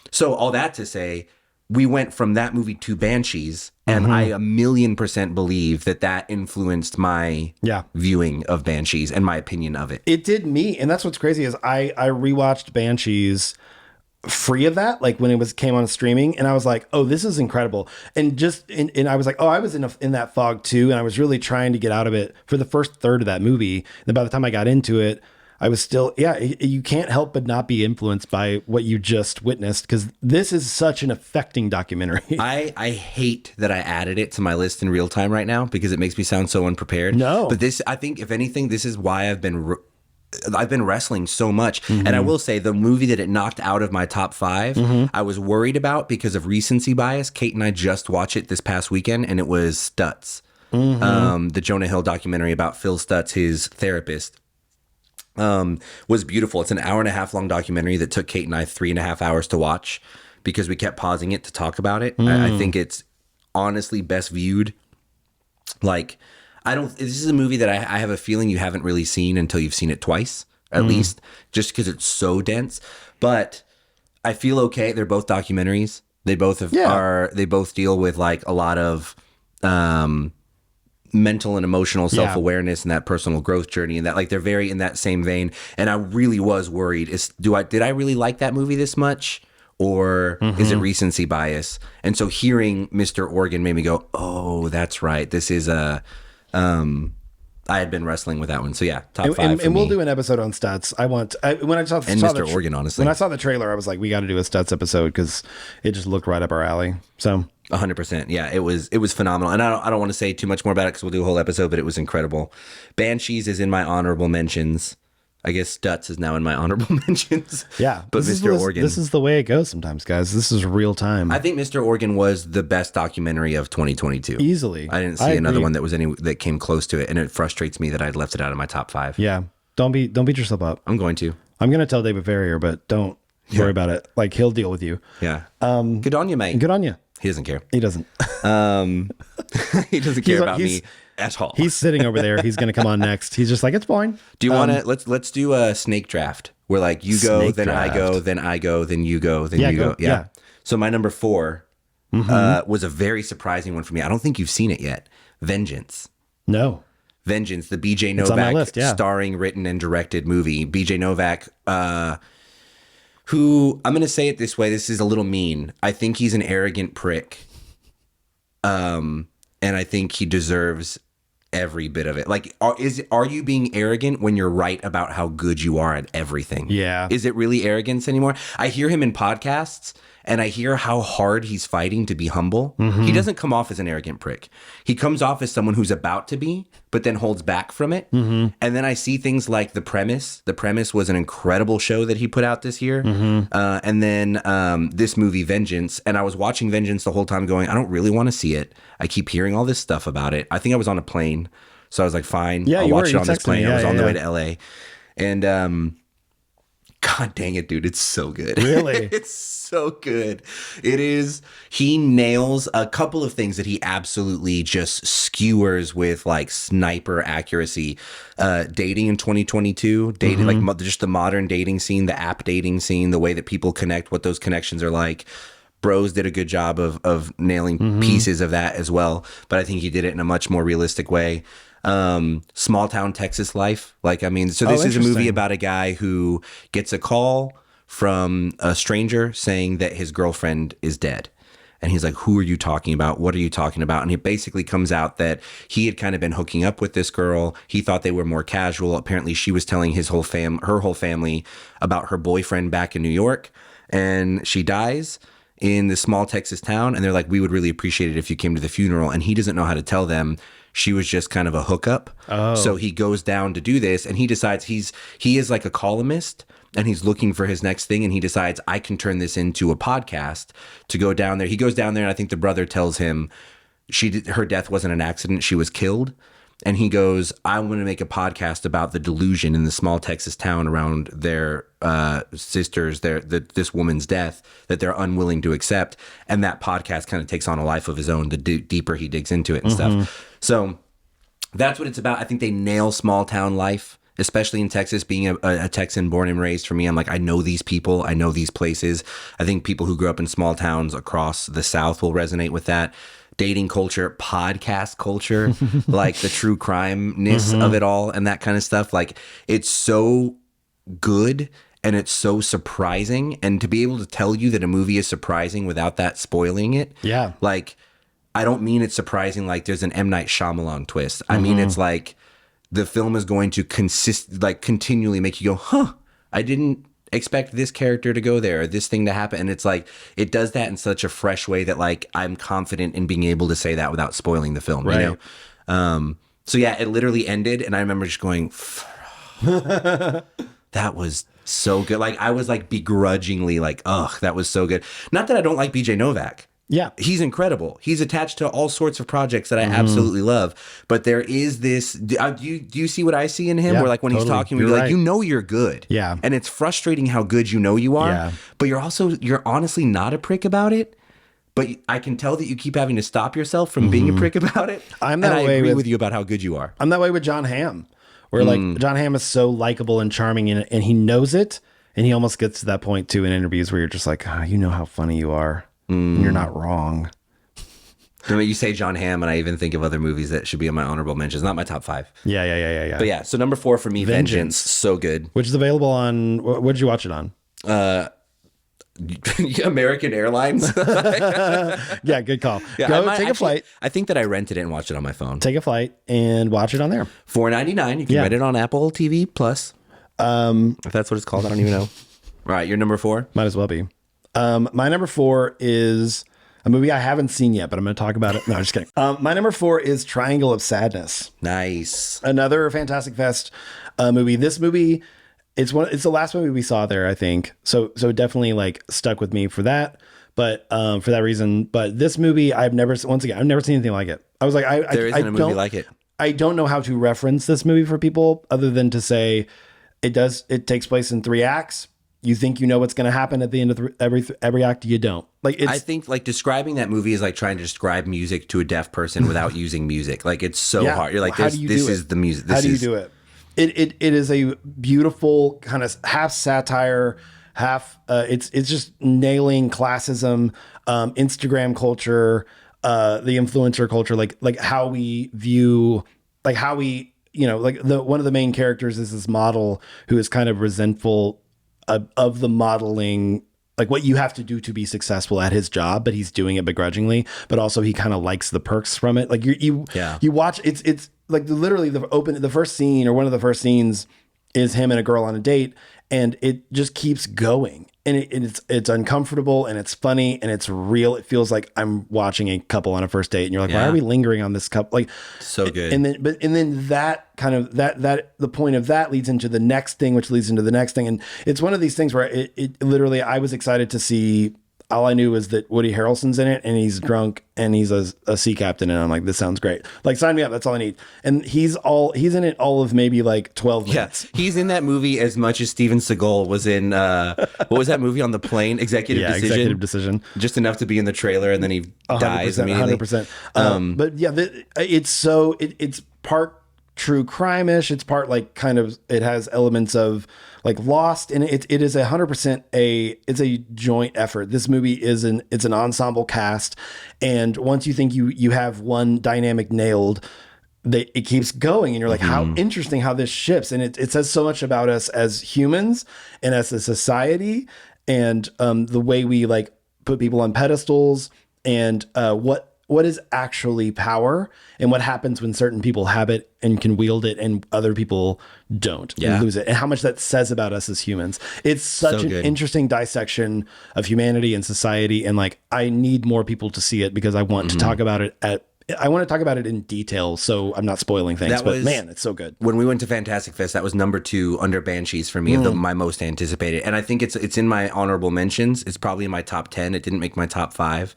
So all that to say, we went from that movie to Banshees, and I 1,000,000% believe that influenced my viewing of Banshees and my opinion of it. It did me, and that's what's crazy is I rewatched Banshees free of that, like when it came on streaming, and I was like, oh, this is incredible. And and I was like, oh, I was in that fog too, and I was really trying to get out of it for the first third of that movie. And by the time I got into it, I was still, you can't help but not be influenced by what you just witnessed, because this is such an affecting documentary. I hate that I added it to my list in real time right now because it makes me sound so unprepared. No. But this, I think, if anything, this is why I've been I've been wrestling so much. And I will say the movie that it knocked out of my top 5, I was worried about because of recency bias. Kate and I just watched it this past weekend, and it was Stutz, the Jonah Hill documentary about Phil Stutz, his therapist. Was beautiful. It's an 1.5 hour long documentary that took Kate and I 3.5 hours to watch because we kept pausing it to talk about it. I think it's honestly best viewed. Like, this is a movie that I have a feeling you haven't really seen until you've seen it twice, at least, just because it's so dense. But I feel okay. They're both documentaries. They both they both deal with like a lot of mental and emotional self-awareness and that personal growth journey, and that like they're very in that same vein. And I really was worried, did I really like that movie this much, or is it recency bias? And so hearing Mr. Organ made me go, oh, that's right, this is a I had been wrestling with that one. So yeah, top 5 and we'll do an episode on Stutz. When I saw Mr. Organ, honestly, when I saw the trailer, I was like, we got to do a Stutz episode because it just looked right up our alley. So 100%. Yeah, it was phenomenal. And I don't want to say too much more about it because we'll do a whole episode, but it was incredible. Banshees is in my honorable mentions. I guess Stutz is now in my honorable mentions. Yeah. But Mr. Organ. This is the way it goes sometimes, guys. This is real time. I think Mr. Organ was the best documentary of 2022. Easily. I didn't see another one that came close to it, and it frustrates me that I'd left it out of my top 5. Yeah. Don't beat yourself up. I'm going to. I'm going to tell David Ferrier, but don't worry about it. Like, he'll deal with you. Yeah. Good on you, mate. Good on you. He doesn't care. He doesn't. He doesn't care about me at all. He's sitting over there. He's going to come on next. He's just like, it's boring. Do you want to let's do a snake draft where like you go, then draft. I go, then I go, then you go, then you go. Yeah. So my number 4 was a very surprising one for me. I don't think you've seen it yet. Vengeance. No. Vengeance, the BJ It's on my Novak list, yeah. starring, written, and directed movie. BJ Novak, who, I'm going to say it this way, this is a little mean. I think he's an arrogant prick. And I think he deserves every bit of it. Like, are you being arrogant when you're right about how good you are at everything? Yeah. Is it really arrogance anymore? I hear him in podcasts, and I hear how hard he's fighting to be humble. He doesn't come off as an arrogant prick. He comes off as someone who's about to be, but then holds back from it. And then I see things like The Premise. The Premise was an incredible show that he put out this year. And then this movie, Vengeance. And I was watching Vengeance the whole time going, I don't really want to see it. I keep hearing all this stuff about it. I think I was on a plane. So I was like, fine, I'll watch it on this plane. I was on the way to LA. And God dang it, dude. It's so good. Really? It's so good. It is. He nails a couple of things that he absolutely just skewers with like sniper accuracy. Dating in 2022, dating like just the modern dating scene, the app dating scene, the way that people connect, what those connections are like. Bros did a good job of nailing pieces of that as well. But I think he did it in a much more realistic way. Small town Texas life. Like, I mean, so this is a movie about a guy who gets a call from a stranger saying that his girlfriend is dead. And he's like, who are you talking about? What are you talking about? And it basically comes out that he had kind of been hooking up with this girl. He thought they were more casual. Apparently she was telling her whole family about her boyfriend back in New York, and she dies in this small Texas town. And they're like, we would really appreciate it if you came to the funeral. And he doesn't know how to tell them she was just kind of a hookup. So he goes down to do this, and he decides he is like a columnist, and he's looking for his next thing. And he decides, I can turn this into a podcast to go down there. He goes down there, and I think the brother tells him her death wasn't an accident. She was killed. And he goes, I want to make a podcast about the delusion in the small Texas town around their sisters, this woman's death that they're unwilling to accept. And that podcast kind of takes on a life of his own the deeper he digs into it and stuff. So that's what it's about. I think they nail small town life, especially in Texas. Being a Texan born and raised, for me, I'm like, I know these people. I know these places. I think people who grew up in small towns across the South will resonate with that. Dating culture, podcast culture, like the true crime-ness of it all and that kind of stuff. Like, it's so good and it's so surprising. And to be able to tell you that a movie is surprising without that spoiling it. Yeah. Like, I don't mean it's surprising like there's an M. Night Shyamalan twist. I mean, it's like the film is going to continually make you go, huh, I didn't expect this character to go there, or this thing to happen. And it's like, it does that in such a fresh way that like I'm confident in being able to say that without spoiling the film, right? You know? So yeah, it literally ended, and I remember just going, That was so good. Like, I was like begrudgingly like, ugh, that was so good. Not that I don't like BJ Novak. Yeah. He's incredible. He's attached to all sorts of projects that I absolutely love. But there is this, do you see what I see in him? Yeah, where like when he's totally. talking, You're we're right. like, you know you're good. Yeah. And it's frustrating how good you know you are. Yeah. But you're honestly not a prick about it. But I can tell that you keep having to stop yourself from being a prick about it. I'm that and I way agree with- with you about how good you are. I'm that way with John Hamm, where like John Hamm is so likable and charming and he knows it. And he almost gets to that point too in interviews where you're just like, you know how funny you are. And you're not wrong. I mean, you say John Hamm, and I even think of other movies that should be in my honorable mentions. Not my top 5. Yeah. But yeah, so number 4 for me, Vengeance. So good. Which is available on, what did you watch it on? American Airlines. Yeah, good call. Yeah, Go take a flight. I think that I rented it and watched it on my phone. Take a flight and watch it on there. $4.99. You can rent it on Apple TV Plus. If that's what it's called, I don't even know. All right, your number 4? Might as well be. My number 4 is a movie I haven't seen yet, but I'm going to talk about it. No, I'm just kidding. My number 4 is Triangle of Sadness. Nice. Another Fantastic Fest movie. This movie, it's the last movie we saw there, I think. So it definitely like stuck with me for that. But for that reason, but this movie, I've never seen anything like it. I was like, There isn't a movie like it. I don't know how to reference this movie for people other than to say it takes place in 3 acts. You think you know what's going to happen at the end of every act. You don't. Like I think like describing that movie is like trying to describe music to a deaf person without using music. Like it's so hard. You're like, this is the music. How do you do it? It is a beautiful kind of half satire, half it's just nailing classism, Instagram culture, the influencer culture, like how we view, like how we, like one of the main characters is this model who is kind of resentful of the modeling, like what you have to do to be successful at his job, but he's doing it begrudgingly, but also he kind of likes the perks from it. Like you watch, it's like literally the first scene or one of the first scenes is him and a girl on a date, and it just keeps going. And it's uncomfortable and it's funny and it's real. It feels like I'm watching a couple on a first date, and you're like, why are we lingering on this couple? Like, so good. And then that kind of that the point of that leads into the next thing, which leads into the next thing. And it's one of these things where it literally, I was excited to see. All I knew was that Woody Harrelson's in it and he's drunk and he's a sea captain. And I'm like, this sounds great. Like, sign me up. That's all I need. And he's in it all of maybe like 12 minutes. Yeah, he's in that movie as much as Steven Seagal was in, what was that movie on the plane? Executive Decision. Executive Decision. Just enough to be in the trailer and then he dies immediately. 100%. But yeah, it's part true crime-ish. It's part like kind of, it has elements of like Lost, and it is 100% it's a joint effort. This movie it's an ensemble cast, and once you think you have one dynamic nailed, it keeps going, and you're like, how interesting how this shifts, and it says so much about us as humans and as a society, and the way we like put people on pedestals, and what is actually power and what happens when certain people have it and can wield it and other people don't and lose it, and how much that says about us as humans. It's such an interesting dissection of humanity and society. And like, I need more people to see it because I want to talk about it I want to talk about it in detail, so I'm not spoiling things, but man, it's so good. When we went to Fantastic Fest, that was number 2 under Banshees for me, my most anticipated. And I think it's in my honorable mentions. It's probably in my top 10. It didn't make my top 5.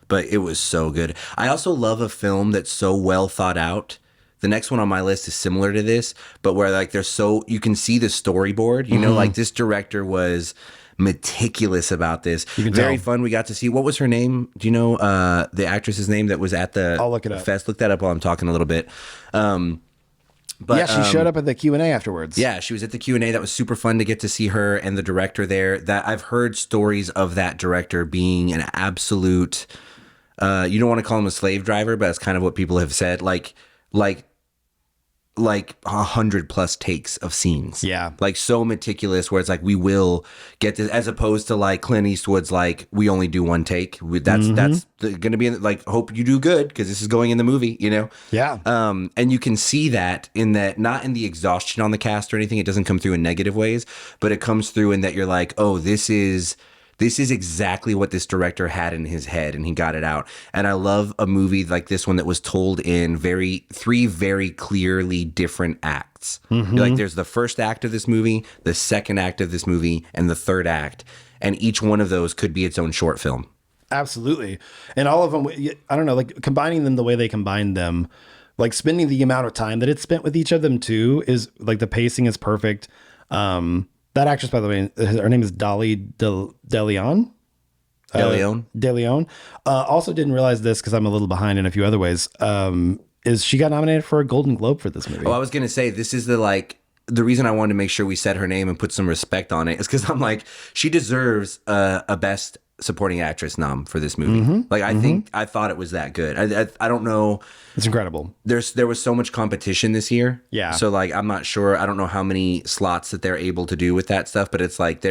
But it was so good. I also love a film that's so well thought out. The next one on my list is similar to this, but where like you can see the storyboard. You know, like this director was meticulous about this. Very fun. We got to see, what was her name? Do you know the actress's name that was at the I'll look it up. fest? Look that up while I'm talking a little bit. But yeah, she showed up at the Q&A afterwards. Yeah, she was at the Q&A. That was super fun to get to see her and the director there. That I've heard stories of that director being an absolute. You don't want to call him a slave driver, but that's kind of what people have said. Like 100+ takes of scenes. Yeah. Like so meticulous where it's like, we will get this, as opposed to like Clint Eastwood's like, we only do one take. That's going to be like, hope you do good because this is going in the movie, you know? Yeah. And you can see that in that, not in the exhaustion on the cast or anything. It doesn't come through in negative ways, but it comes through in that you're like, oh, this is this is exactly what this director had in his head, and he got it out. And I love a movie like this one that was told in three very clearly different acts. Like there's the first act of this movie, the second act of this movie, and the third act. And each one of those could be its own short film. Absolutely. And all of them, I don't know, like combining them the way they combined them, like spending the amount of time that it's spent with each of them too, is like the pacing is perfect. That actress, by the way, her name is Dolly DeLeon. DeLeon. Also didn't realize this because I'm a little behind in a few other ways. Is she got nominated for a Golden Globe for this movie? Oh, I was going to say, this is the reason I wanted to make sure we said her name and put some respect on it is because I'm like, she deserves a Best Supporting Actress nom for this movie. I thought it was that good. I don't know. It's incredible. There was so much competition this year. Yeah. So like, I'm not sure. I don't know how many slots that they're able to do with that stuff, but it's like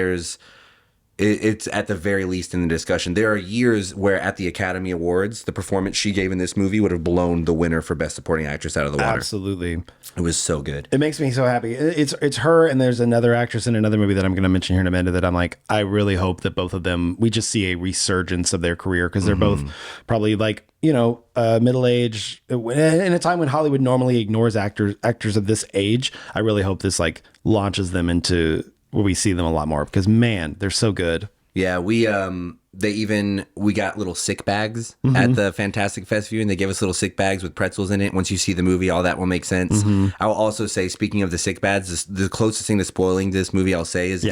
it's at the very least in the discussion. There are years where at the Academy Awards, the performance she gave in this movie would have blown the winner for Best Supporting Actress out of the water. Absolutely. It was so good. It makes me so happy. It's her, and there's another actress in another movie that I'm going to mention here in a minute that I'm like, I really hope that both of them, we just see a resurgence of their career because they're both probably like, middle-aged in a time when Hollywood normally ignores actors of this age. I really hope this like launches them into where we see them a lot more because man, they're so good. Yeah, we got little sick bags at the Fantastic Fest view, and they gave us little sick bags with pretzels in it. Once you see the movie, all that will make sense. I will also say, speaking of the sick bags, the closest thing to spoiling this movie I'll say is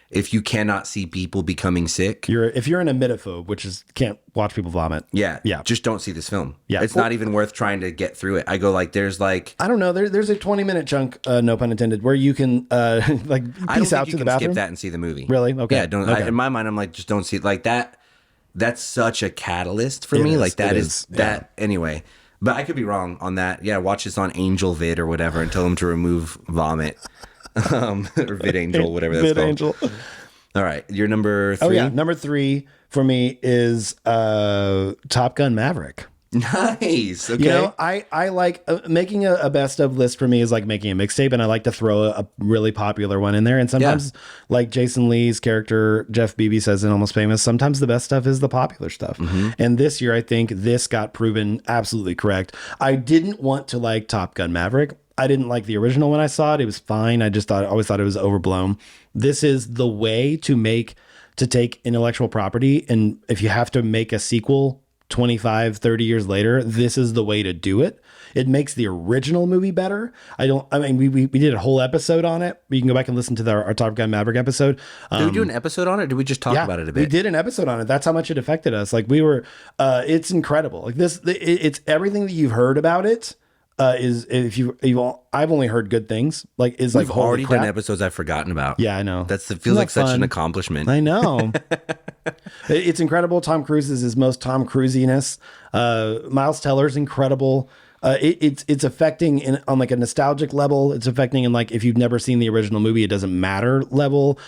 if you cannot see people becoming sick, if you're an emetophobe, which is can't watch people vomit. Yeah. Just don't see this film. Yeah. It's not even worth trying to get through it. I go like, there's like, I don't know. There's a 20-minute chunk, no pun intended, where you can like peace out to the bathroom. Skip that and see the movie. Really? Okay. Yeah. Okay. In my mind, I'm like, just don't see it like that. That's such a catalyst for me. Like that is that anyway. But I could be wrong on that. Yeah. Watch this on Angel Vid or whatever and tell them to remove vomit. Or VidAngel, whatever that's called. VidAngel. All right, your number 3. Oh yeah, number 3 for me is Top Gun Maverick. Nice. Okay. I like making a best of list for me is like making a mixtape, and I like to throw a really popular one in there. And sometimes, like Jason Lee's character Jeff Beebe says in Almost Famous, sometimes the best stuff is the popular stuff. And this year, I think this got proven absolutely correct. I didn't want to like Top Gun Maverick. I didn't like the original when I saw it. It was fine. I always thought it was overblown. This is the way to take intellectual property. And if you have to make a sequel 25, 30 years later, this is the way to do it. It makes the original movie better. We did a whole episode on it. You can go back and listen to our Top Gun Maverick episode. Did we do an episode on it? Or did we just talk about it a bit? We did an episode on it. That's how much it affected us. Like it's incredible. Like it's everything that you've heard about it. I've only heard good things. We've already done episodes I've forgotten about. Yeah, I know. It feels like such an accomplishment. I know. It's incredible. Tom Cruise is his most Tom Cruisiness. Miles Teller's incredible. It's affecting on like a nostalgic level. It's affecting in like if you've never seen the original movie, it doesn't matter level.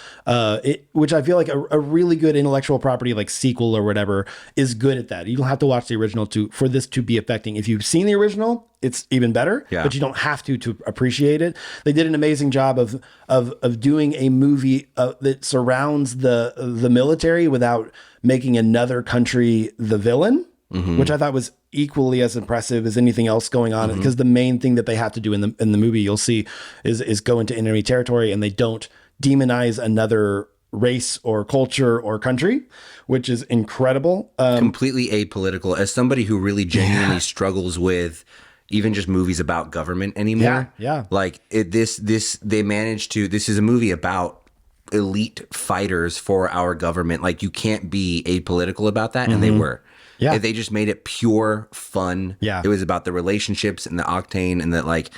Which I feel like a really good intellectual property like sequel or whatever is good at that. You don't have to watch the original for this to be affecting. If you've seen the original, it's even better. Yeah. But you don't have to appreciate it. They did an amazing job of doing a movie that surrounds the military without making another country the villain. Which I thought was equally as impressive as anything else going on, because the main thing that they have to do in the movie you'll see is go into enemy territory, and they don't demonize another race or culture or country, which is incredible. Completely apolitical. As somebody who really genuinely struggles with even just movies about government anymore, like this is a movie about elite fighters for our government. Like you can't be apolitical about that, and they were. Yeah. They just made it pure fun. Yeah. It was about the relationships and the octane, and that like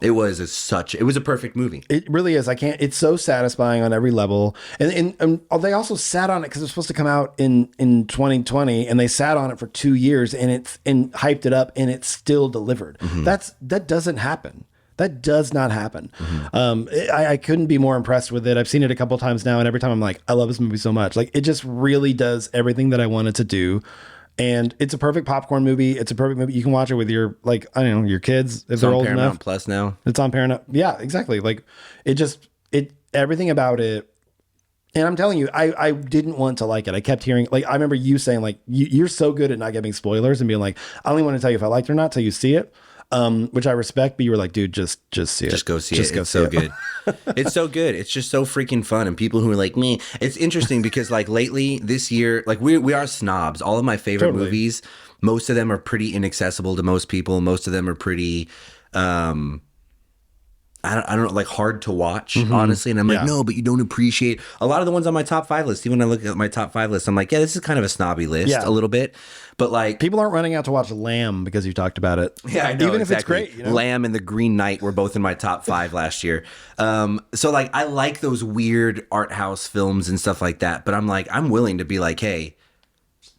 it was a perfect movie. It really is. It's so satisfying on every level. And they also sat on it because it was supposed to come out in 2020, and they sat on it for 2 years and hyped it up, and it still delivered. That doesn't happen. That does not happen. I couldn't be more impressed with it. I've seen it a couple times now, and every time I'm like, I love this movie so much. Like it just really does everything that I wanted to do. And it's a perfect popcorn movie. It's a perfect movie. You can watch it with your, like, I don't know, your kids if they're old enough. It's on Paramount Plus now. It's on Paramount. Yeah, exactly. Like everything about it And I'm telling you, I didn't want to like it. I kept hearing, like, I remember you saying, like, you're so good at not giving spoilers and being like, I don't even want to tell you if I liked it or not till you see it, which I respect. But you were like, dude, just see it. Just go see it. It's so good. It's so good. It's just so freaking fun. And people who are like me, it's interesting because like lately this year, like we are snobs. All of my favorite movies, most of them are pretty inaccessible to most people. Most of them are pretty, I don't know, like hard to watch, honestly. And I'm like, no, but you don't appreciate a lot of the ones on my top 5 list. Even when I look at my top 5 list, I'm like, yeah, this is kind of a snobby list a little bit. But like, people aren't running out to watch Lamb because you talked about it. Yeah, I know. Even exactly. if it's great. You know? Lamb and The Green Knight were both in my top 5 last year. So like, I like those weird art house films and stuff like that. But I'm like, I'm willing to be like, hey,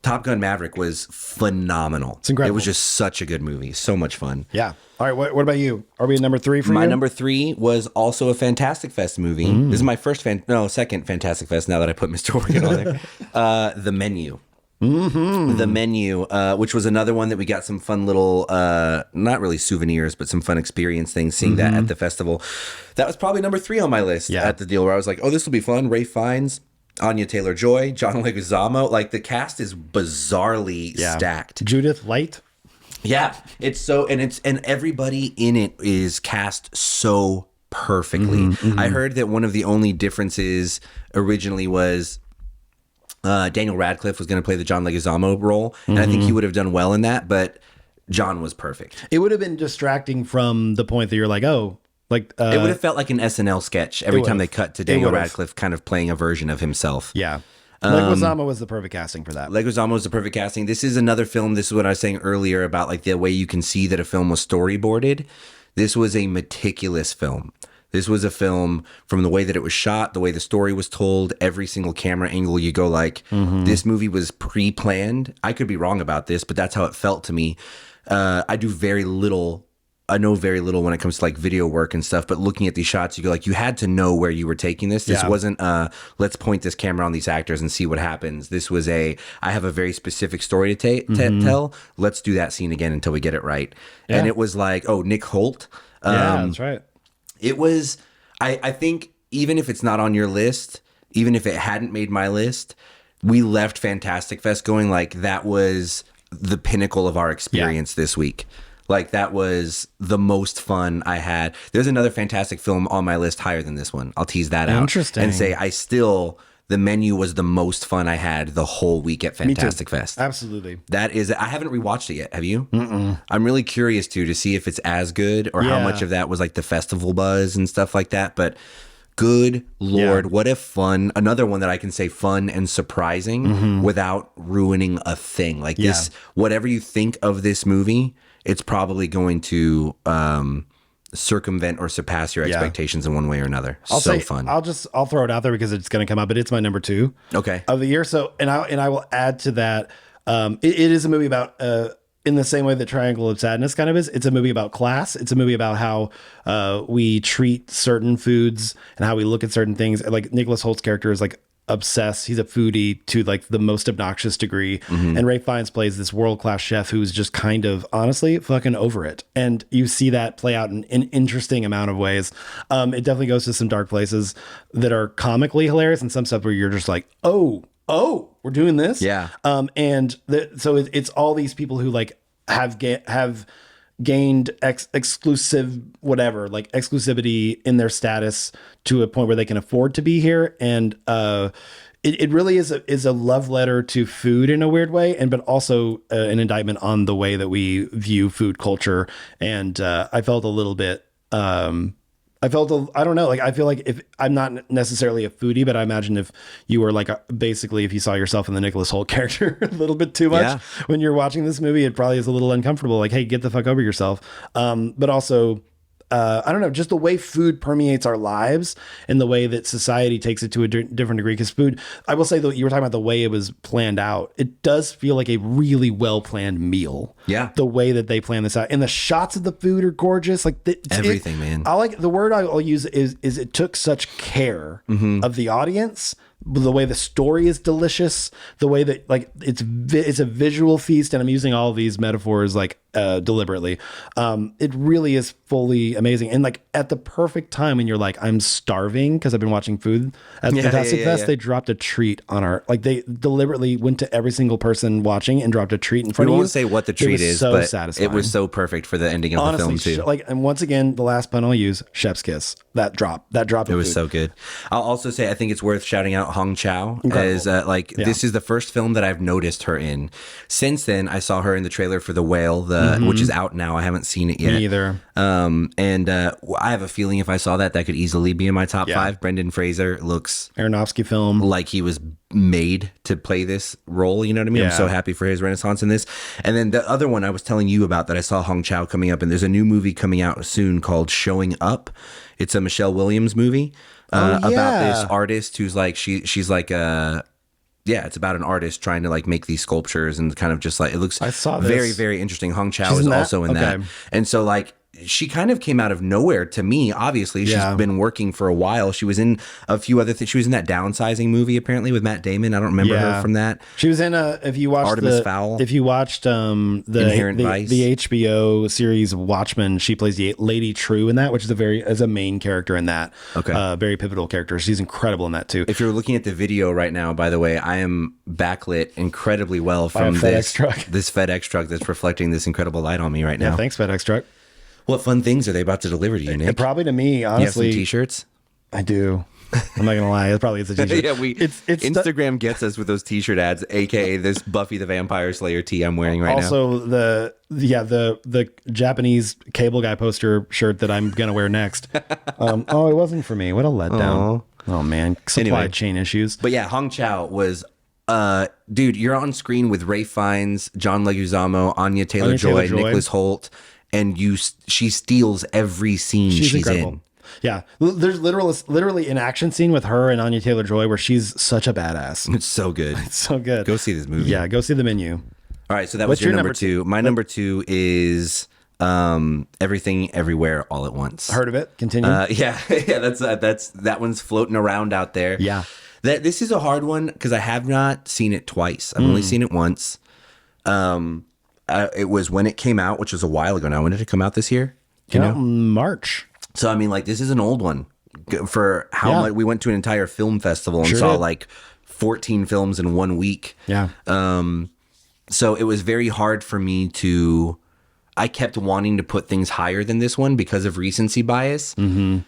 Top Gun Maverick was phenomenal. It's incredible. It was just such a good movie. So much fun. Yeah. All right. What about you? Are we at number 3 for you? My number 3 was also a Fantastic Fest movie. This is my second Fantastic Fest now that I put Mr. Organ on there. The Menu. The Menu, which was another one that we got some fun little, not really souvenirs, but some fun experience things, seeing that at the festival. That was probably number 3 on my list at the deal where I was like, oh, this will be fun. Ralph Fiennes, Anya Taylor-Joy, John Leguizamo. Like, the cast is bizarrely stacked. Judith Light. Yeah, it's so, and everybody in it is cast so perfectly. I heard that one of the only differences originally was Daniel Radcliffe was going to play the John Leguizamo role, and I think he would have done well in that, but John was perfect. It would have been distracting from the point that you're like, oh, like it would have felt like an SNL sketch every time they cut to Daniel Radcliffe kind of playing a version of himself. Yeah. Leguizamo was the perfect casting for that. Leguizamo was the perfect casting. This is another film. This is what I was saying earlier about like the way you can see that a film was storyboarded. This was a meticulous film. This was a film from the way that it was shot, the way the story was told, every single camera angle you go like, this movie was pre-planned. I could be wrong about this, but that's how it felt to me. I know very little when it comes to like video work and stuff, but looking at these shots, you go like, you had to know where you were taking this. This wasn't let's point this camera on these actors and see what happens. This was I have a very specific story to tell. Let's do that scene again until we get it right. Yeah. And it was like, oh, Nick Holt. Yeah, that's right. It was, I think even if it's not on your list, even if it hadn't made my list, we left Fantastic Fest going like, that was the pinnacle of our experience this week. Like, that was the most fun I had. There's another fantastic film on my list higher than this one. I'll tease that out. Interesting. And say The Menu was the most fun I had the whole week at Fantastic Fest. Absolutely. That is, I haven't rewatched it yet. Have you? I'm really curious to see if it's as good or how much of that was like the festival buzz and stuff like that. But good Lord, what a fun, another one that I can say fun and surprising without ruining a thing. Like this, whatever you think of this movie, it's probably going to circumvent or surpass your expectations in one way or another. Fun. I'll throw it out there because it's going to come up, but it's my number 2 of the year. So, and I will add to that. It is a movie about, in the same way that Triangle of Sadness kind of is, it's a movie about class. It's a movie about how we treat certain foods and how we look at certain things. Like Nicholas Holt's character is like obsessed. He's a foodie to like the most obnoxious degree. And Ralph Fiennes plays this world-class chef who's just kind of honestly fucking over it. And you see that play out in an interesting amount of ways. It definitely goes to some dark places that are comically hilarious and some stuff where you're just like, oh, we're doing this. Yeah. So it's all these people who like have gained exclusivity in their status to a point where they can afford to be here. And it really is a love letter to food in a weird way, but also an indictment on the way that we view food culture. And I felt a little bit I don't know. Like, I feel like if I'm not necessarily a foodie, but I imagine if you were like, basically, if you saw yourself in the Nicholas Hoult character a little bit too much when you're watching this movie, it probably is a little uncomfortable. Like, hey, get the fuck over yourself. But also, I don't know, just the way food permeates our lives and the way that society takes it to a different degree. Because food, I will say that you were talking about the way it was planned out. It does feel like a really well-planned meal. Yeah. The way that they plan this out. And the shots of the food are gorgeous. Like everything, man. I like the word I'll use is it took such care of the audience the way the story is delicious, the way that like it's a visual feast, and I'm using all of these metaphors like deliberately. It really is fully amazing, and like at the perfect time when you're like, I'm starving because I've been watching food at Fantastic Fest. They dropped a treat on our, like they deliberately went to every single person watching and dropped a treat in front of you. We won't say what the treat is, but satisfying. it was so perfect for the ending of the film too. Like, and once again, the last pun I'll use, chef's kiss. That drop. It was so good. I'll also say I think it's worth shouting out Hong Chow as this is the first film that I've noticed her in. Since then, I saw her in the trailer for The Whale, which is out now. I haven't seen it yet. Me either. I have a feeling if I saw that could easily be in my top 5. Brendan Fraser looks Aronofsky film, like he was made to play this role. You know what I mean? I'm so happy for his renaissance in this. And then the other one I was telling you about that I saw Hong Chow coming up, and there's a new movie coming out soon called Showing Up. It's a Michelle Williams movie about this artist who's like she's like it's about an artist trying to like make these sculptures and kind of just like it looks very, very interesting. Hong Chow is also in that. And so like she kind of came out of nowhere to me. Obviously, she's been working for a while. She was in a few other things. She was in that Downsizing movie apparently with Matt Damon. I don't remember her from that. She was in if you watched Artemis Fowl. If you watched the Inherent Vice, the HBO series Watchmen, she plays the Lady True in that, which is a main character in that. Okay, very pivotal character. She's incredible in that too. If you're looking at the video right now, by the way, I am backlit incredibly well from this FedEx truck that's reflecting this incredible light on me right now. Yeah, thanks FedEx truck. What fun things are they about to deliver to you, Nick? Probably to me, honestly. You have some t-shirts? I do. I'm not gonna lie. It probably is a t-shirt. Instagram gets us with those t-shirt ads, aka this Buffy the Vampire Slayer tee I'm wearing right now. Also, the Japanese cable guy poster shirt that I'm gonna wear next. It wasn't for me. What a letdown. Oh man, supply chain issues. But yeah, Hong Chow was. Dude, you're on screen with Ralph Fiennes, John Leguizamo, Anya Taylor-Joy, Nicholas Hoult. And she steals every scene she's in. Yeah. There's literally an action scene with her and Anya Taylor-Joy where she's such a badass. It's so good. It's so good. Go see this movie. Yeah, go see the menu. All right, so that was your number two. My number 2 is Everything Everywhere All at Once. Heard of it? Continue. That one's floating around out there. Yeah. This is a hard one because I have not seen it twice. I've only seen it once. It was when it came out, which was a while ago now. When did it come out this year? March. So, I mean, like, this is an old one for how much we went to an entire film festival and saw like 14 films in 1 week. Yeah. So it was very hard for me I kept wanting to put things higher than this one because of recency bias. Mm-hmm.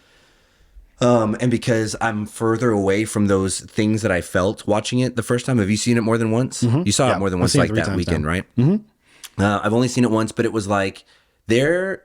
And because I'm further away from those things that I felt watching it the first time. Have you seen it more than once? Mm-hmm. You saw it more than once, like that weekend, now. Right? Mm-hmm. I've only seen it once, but it was like, there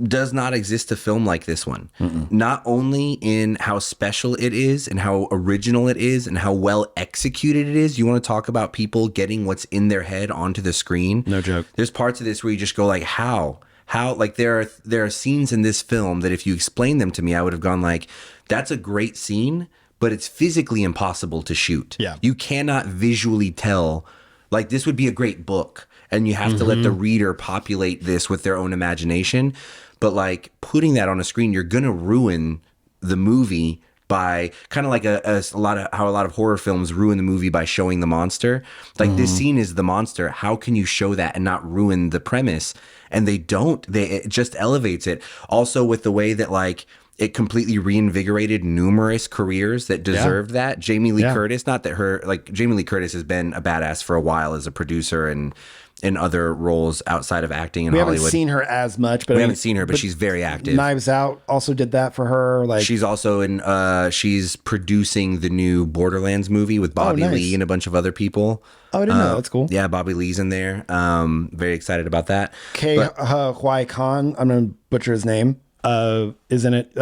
does not exist a film like this one. Mm-mm. Not only in how special it is and how original it is and how well executed it is. You want to talk about people getting what's in their head onto the screen? No joke. There's parts of this where you just go like, how? Like there are scenes in this film that if you explained them to me, I would have gone like, that's a great scene, but it's physically impossible to shoot. Yeah. You cannot visually tell. Like, this would be a great book. And you have to let the reader populate this with their own imagination. But like putting that on a screen, you're going to ruin the movie by kind of like a lot of horror films ruin the movie by showing the monster. Like this scene is the monster. How can you show that and not ruin the premise? And they don't. It just elevates it. Also with the way that like it completely reinvigorated numerous careers that deserved that. Jamie Lee Curtis, not that Jamie Lee Curtis has been a badass for a while as a producer and in other roles outside of acting in Hollywood. We haven't seen her as much, but but she's very active. Knives Out also did that for her. Like she's also in she's producing the new Borderlands movie with Bobby Lee and a bunch of other people. Oh, I didn't know. That's cool. Yeah, Bobby Lee's in there. Very excited about that. Hwai Khan, I'm gonna butcher his name. Is in it.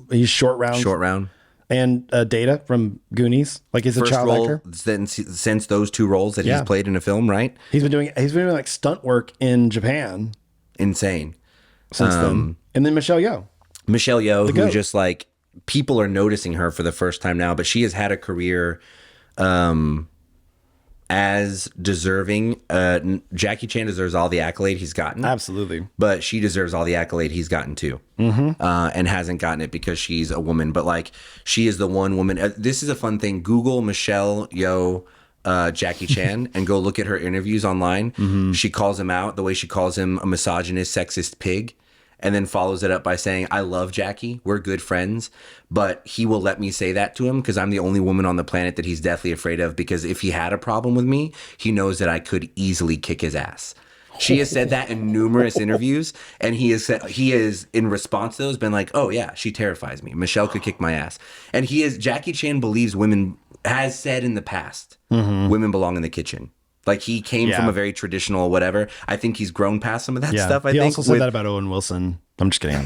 He's Short Round. And Data from Goonies, like he's a child actor. Since those two roles that he's played in a film, right? He's been doing like stunt work in Japan. Insane. Since then, and then Michelle Yeoh, who just like people are noticing her for the first time now, but she has had a career as deserving. Jackie Chan deserves all the accolade he's gotten. Absolutely. But she deserves all the accolade he's gotten too. And hasn't gotten it because she's a woman. But like, she is the one woman. This is a fun thing. Google Michelle Yeoh Jackie Chan and go look at her interviews online. She calls him out the way she calls him a misogynist, sexist pig. And then follows it up by saying, I love Jackie. We're good friends. But he will let me say that to him because I'm the only woman on the planet that he's deathly afraid of. Because if he had a problem with me, he knows that I could easily kick his ass. She has said that in numerous interviews. And he is in response to those, been like, oh, yeah, she terrifies me. Michelle could kick my ass. And Jackie Chan believes women, has said in the past, women belong in the kitchen. Like he came from a very traditional whatever. I think he's grown past some of that stuff. He also said that about Owen Wilson. I'm just kidding.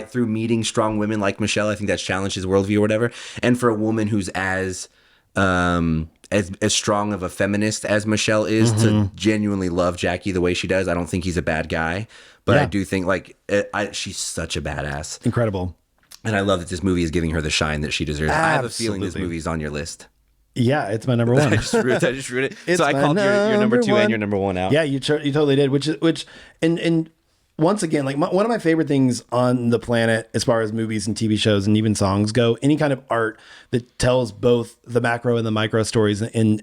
Through meeting strong women like Michelle, I think that's challenged his worldview or whatever. And for a woman who's as strong of a feminist as Michelle is to genuinely love Jackie the way she does, I don't think he's a bad guy. But I do think she's such a badass. Incredible. And I love that this movie is giving her the shine that she deserves. Absolutely. I have a feeling this movie's on your list. Yeah, it's my number one. I just wrote it. So I called your number two and your number one out. Yeah, you totally did. And once again, like one of my favorite things on the planet, as far as movies and TV shows and even songs go, any kind of art that tells both the macro and the micro stories in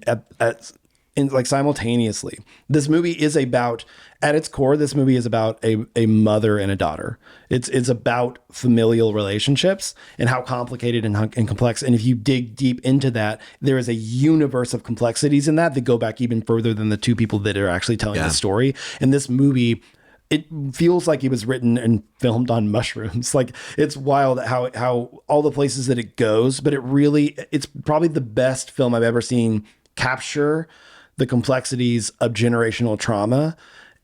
like simultaneously. This movie is about, at its core, this movie is about a mother and a daughter. It's about familial relationships and how complicated and complex. And if you dig deep into that, there is a universe of complexities in that go back even further than the two people that are actually telling the story. And this movie, it feels like it was written and filmed on mushrooms. Like, it's wild how all the places that it goes, but it's probably the best film I've ever seen capture the complexities of generational trauma.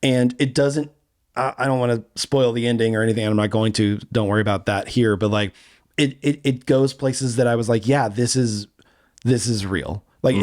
And it doesn't, I don't want to spoil the ending or anything. I'm not going to, don't worry about that here, but like it goes places that I was like, yeah, this is real. Like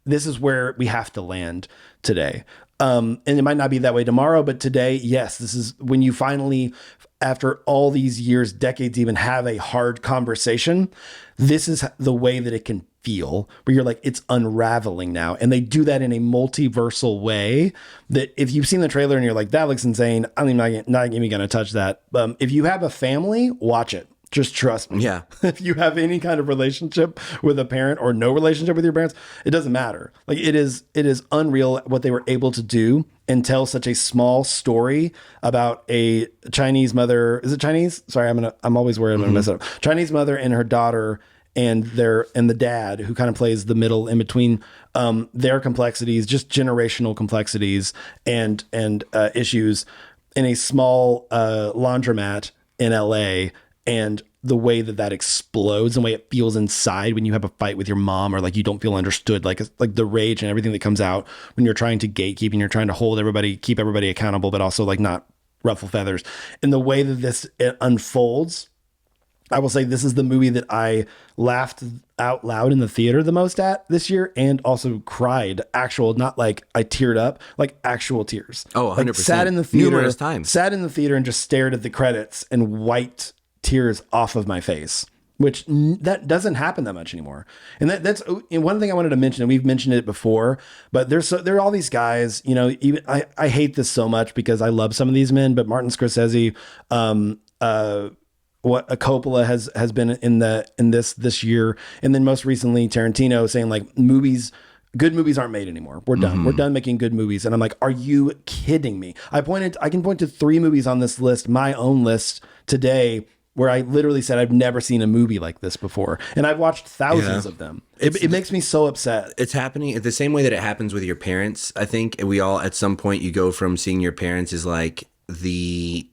this is where we have to land today. And it might not be that way tomorrow, but today, yes, this is when you finally, after all these years, decades, even have a hard conversation. This is the way that it can feel, where you're like, it's unraveling now. And they do that in a multiversal way that if you've seen the trailer and you're like, that looks insane, I'm not even going to touch that. If you have a family, watch it. Just trust me. Yeah. If you have any kind of relationship with a parent or no relationship with your parents, it doesn't matter. Like it is unreal what they were able to do and tell such a small story about a Chinese mother. Is it Chinese? Sorry, I'm always worried I'm gonna mess it up. Chinese mother and her daughter and the dad who kind of plays the middle in between their complexities, just generational complexities and issues in a small laundromat in LA. And the way that explodes and the way it feels inside when you have a fight with your mom or like you don't feel understood, like the rage and everything that comes out when you're trying to gatekeep and you're trying to hold everybody, keep everybody accountable, but also like not ruffle feathers. And the way that it unfolds, I will say this is the movie that I laughed out loud in the theater the most at this year and also cried not like I teared up, like actual tears. Oh, 100%. Like sat in the theater, numerous times. Sat in the theater and just stared at the credits and wiped tears off of my face, which that doesn't happen that much anymore. And that's one thing I wanted to mention, and we've mentioned it before, but there are all these guys, you know, even I hate this so much because I love some of these men, but Martin Scorsese, what a Coppola has been in this year. And then most recently Tarantino saying like good movies aren't made anymore. We're done. We're done making good movies. And I'm like, are you kidding me? I can point to 3 movies on this list, my own list today, where I literally said, I've never seen a movie like this before. And I've watched thousands of them. It makes me so upset. It's happening the same way that it happens with your parents. I think we all, at some point, you go from seeing your parents as like the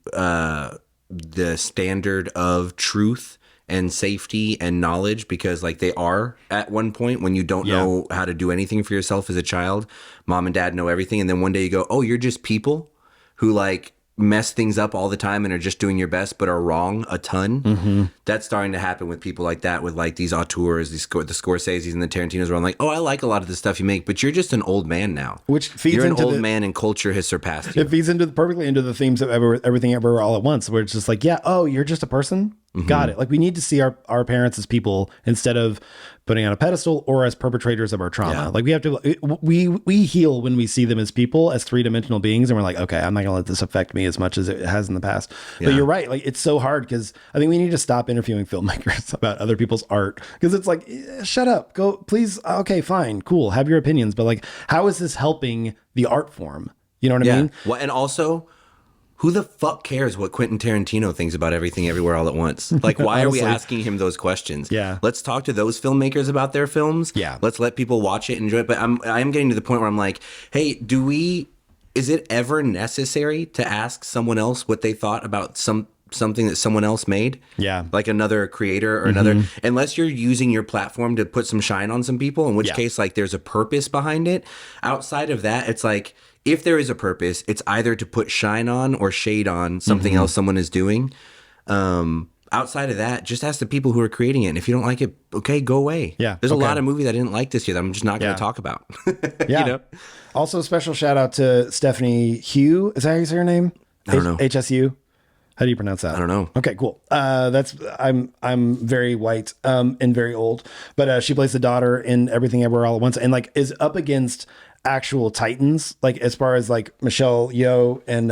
standard of truth and safety and knowledge, because like they are at one point when you don't know how to do anything for yourself as a child. Mom and dad know everything. And then one day you go, oh, you're just people who like mess things up all the time and are just doing your best but are wrong a ton. That's starting to happen with people like that, with like these auteurs, the Scorseses and the Tarantinos, where I'm like, oh, I like a lot of the stuff you make, but you're just an old man now. Which feeds you're into an old man and culture has surpassed you. It feeds perfectly into the themes of everything everywhere all at once, where it's just like, yeah, oh, you're just a person. Got it. Like, we need to see our parents as people instead of putting on a pedestal or as perpetrators of our trauma. Yeah. Like, we have to, we heal when we see them as people, as 3-dimensional beings. And we're like, okay, I'm not going to let this affect me as much as it has in the past. But you're right. Like, it's so hard because I think we need to stop interviewing filmmakers about other people's art, because it's like, shut up, go, please. Okay, fine, cool. Have your opinions. But like, how is this helping the art form? You know what I mean? Well, and also, who the fuck cares what Quentin Tarantino thinks about Everything Everywhere All at Once? Like, why are we asking him those questions? Yeah. Let's talk to those filmmakers about their films. Yeah. Let's let people watch it and enjoy it. But I am getting to the point where I'm like, hey, is it ever necessary to ask someone else what they thought about something that someone else made? Yeah. Like another creator or another, unless you're using your platform to put some shine on some people, in which case, like, there's a purpose behind it. Outside of that, it's like, if there is a purpose, it's either to put shine on or shade on something else someone is doing. Outside of that, just ask the people who are creating it. And if you don't like it, okay, go away. Yeah. There's a lot of movies I didn't like this year that I'm just not going to talk about. Yeah. You know? Also, special shout out to Stephanie Hugh. Is that how you say her name? I don't know. HSU. How do you pronounce that? I don't know. Okay, cool. I'm very white and very old, but she plays the daughter in Everything Everywhere All at Once, and like is up against actual titans, like as far as like Michelle Yeoh and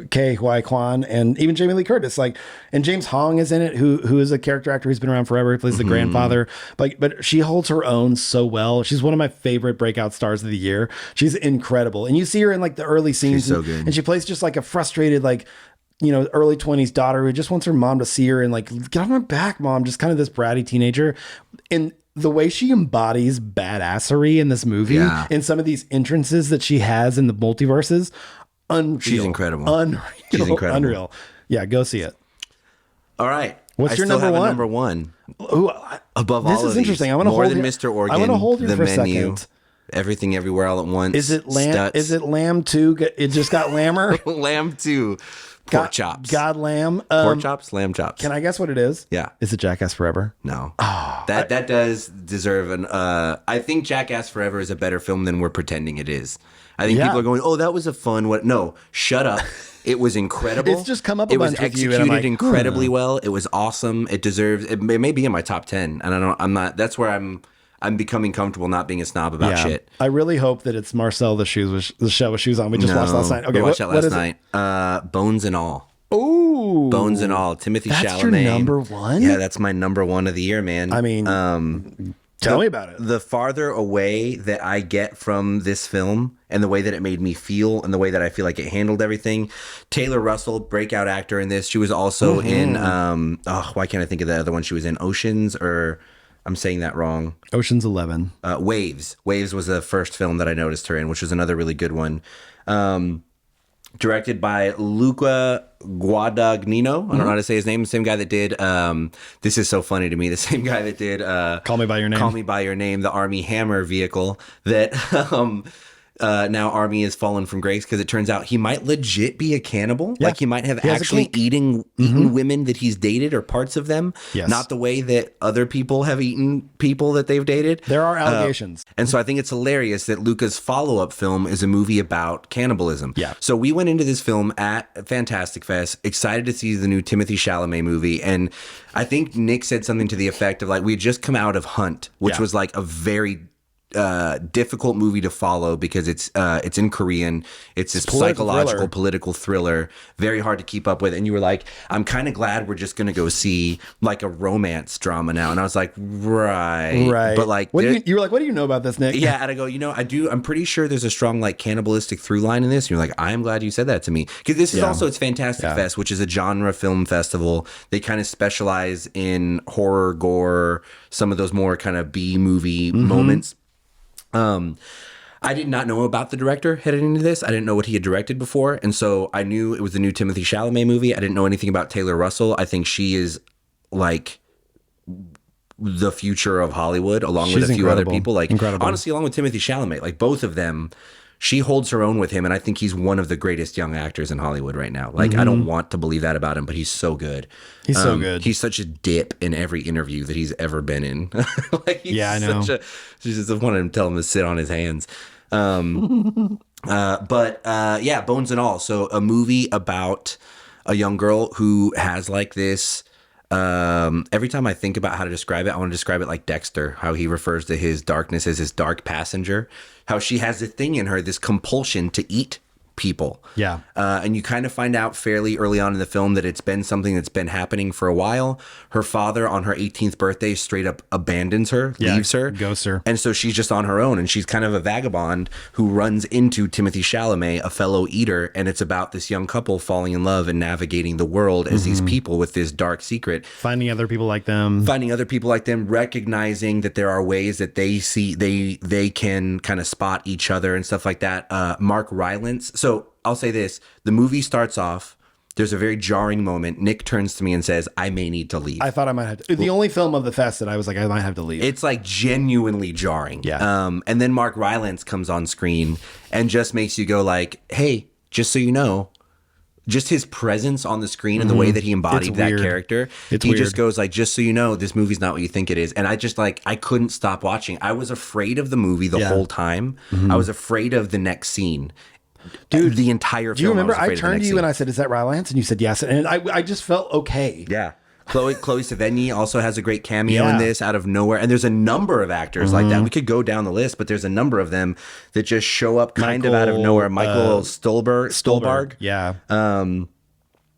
Ke Huy Quan and even Jamie Lee Curtis, like, and James Hong is in it, who is a character actor who's been around forever. He plays the grandfather, like, but she holds her own so well. She's one of my favorite breakout stars of the year. She's incredible, and you see her in like the early scenes. She's so good, and she plays just like a frustrated, like, you know, early 20s daughter who just wants her mom to see her and like, get off my back, mom. Just kind of this bratty teenager. And the way she embodies badassery in this movie and some of these entrances that she has in the multiverses, unreal. She's incredible. Unreal. She's incredible. Unreal. Yeah, go see it. All right. What's your still number have a one? number one. Ooh, Above this all is of interesting. these. I want to More hold than you- Mr. Organ. I want to hold you the for menu, a second. Everything Everywhere All at Once. Is it lamb? Stutz. Is it lamb 2? It just got lammer. Lamb 2. Pork chops. God lamb. Pork chops, lamb chops. Can I guess what it is? Yeah. Is it Jackass Forever? No. That does deserve an I think Jackass Forever is a better film than we're pretending it is. I think people are going, "Oh, that was a fun what?" No, shut up. It was incredible. It's just come up a It was bunch with you, and I'm executed like, incredibly well. It was awesome. It deserves it may be in my top 10. And I'm not that's where I'm becoming comfortable not being a snob about shit. I really hope that it's Marcel the show with shoes on. We just watched last night. Okay, we watched that last what is night. Bones and All. Ooh, Bones and All. Timothy Chalamet. That's your number one? Yeah, that's my number one of the year, man. I mean, tell me about it. The farther away that I get from this film and the way that it made me feel and the way that I feel like it handled everything. Taylor Russell, breakout actor in this. She was also in, why can't I think of the other one she was in? Oceans, or I'm saying that wrong. Ocean's 11. Waves. Waves was the first film that I noticed her in, which was another really good one. Directed by Luca Guadagnino. I don't know how to say his name. The same guy that did, this is so funny to me, the same guy that did Call Me By Your Name. Call Me By Your Name, the Army Hammer vehicle that now Army has fallen from grace because it turns out he might legit be a cannibal. Yeah. Like he might have He has a actually kink. eaten women that he's dated or parts of them. Yes. Not the way that other people have eaten people that they've dated. There are allegations. And so I think it's hilarious that Luca's follow-up film is a movie about cannibalism. Yeah. So we went into this film at Fantastic Fest, excited to see the new Timothy Chalamet movie. And I think Nick said something to the effect of like, we had just come out of Hunt, which was like a very difficult movie to follow because it's in Korean. It's this psychological political thriller, very hard to keep up with. And you were like, I'm kind of glad we're just gonna go see like a romance drama now. And I was like, right. But like, you were like, what do you know about this, Nick? yeah. And I go, I'm pretty sure there's a strong like cannibalistic through line in this. And you're like, I'm glad you said that to me, because this is also, it's Fantastic Fest, which is a genre film festival. They kind of specialize in horror, gore, some of those more kind of B movie moments. I did not know about the director headed into this. I didn't know what he had directed before. And so I knew it was the new Timothy Chalamet movie. I didn't know anything about Taylor Russell. I think she is like the future of Hollywood, along with a few other people. Like, honestly, along with Timothy Chalamet, like both of them, she holds her own with him. And I think he's one of the greatest young actors in Hollywood right now. Like, I don't want to believe that about him, but he's so good. He's so good. He's such a dip in every interview that he's ever been in. Like, he's I know. She just wanted him to tell him to sit on his hands. Bones and All. So a movie about a young girl who has like this every time I think about how to describe it, I want to describe it like Dexter, how he refers to his darkness as his dark passenger, how she has a thing in her, this compulsion to eat people. Yeah. And you kind of find out fairly early on in the film that it's been something that's been happening for a while. Her father on her 18th birthday straight up abandons her, leaves her, ghosts her. and so she's just on her own, and she's kind of a vagabond who runs into Timothée Chalamet, a fellow eater, and it's about this young couple falling in love and navigating the world as these people with this dark secret. Finding other people like them, recognizing that there are ways that they can kind of spot each other and stuff like that. Mark Rylance. So I'll say this, the movie starts off, there's a very jarring moment. Nick turns to me and says, I may need to leave. I thought I might have to. The only film of the fest that I was like, I might have to leave. It's like genuinely jarring. Yeah. And then Mark Rylance comes on screen and just makes you go like, hey, just so you know, just his presence on the screen and the way that he embodied that character. He just goes like, just so you know, this movie's not what you think it is. And I just like, I couldn't stop watching. I was afraid of the movie the whole time. I was afraid of the next scene. Dude, the entire film. Do you remember I turned to you and I said, is that Rylance? And you said yes. And I just felt okay. Yeah. Chloe Sevigny also has a great cameo in this out of nowhere. And there's a number of actors like that. We could go down the list, but there's a number of them that just show up kind of out of nowhere. Michael Stolberg. Yeah.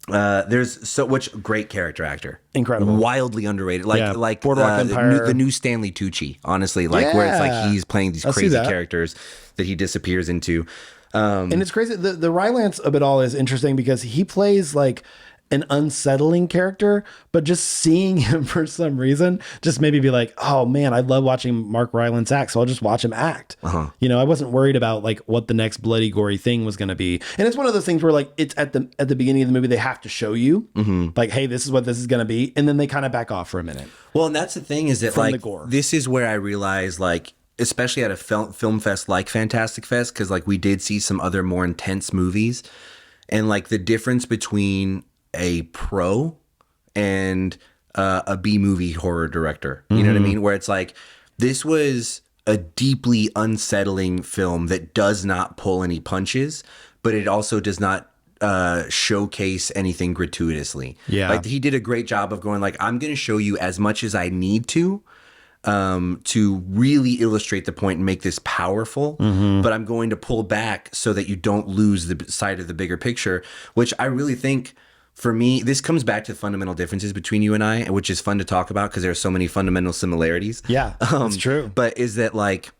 There's which great character actor. Incredible. Wildly underrated. Like Boardwalk Empire. The new Stanley Tucci, honestly. Where it's like he's playing these crazy characters that he disappears into. And it's crazy. The Rylance of it all is interesting because he plays like an unsettling character, but just seeing him for some reason just made me be like, oh man, I love watching Mark Rylance act, so I'll just watch him act. You know, I wasn't worried about like what the next bloody gory thing was going to be. And it's one of those things where like it's at the beginning of the movie they have to show you like, hey, this is what this is going to be, and then they kind of back off for a minute. Well, and that's the thing is that like this is where I realized like, especially at a film fest like Fantastic Fest, because like we did see some other more intense movies, and like the difference between a pro and a B movie horror director, you know what I mean? Where it's like, this was a deeply unsettling film that does not pull any punches, but it also does not showcase anything gratuitously. Yeah. Like he did a great job of going like, I'm going to show you as much as I need to really illustrate the point and make this powerful, but I'm going to pull back so that you don't lose the sight of the bigger picture, which I really think for me, this comes back to the fundamental differences between you and I, which is fun to talk about because there are so many fundamental similarities. Yeah, that's true. But is that like,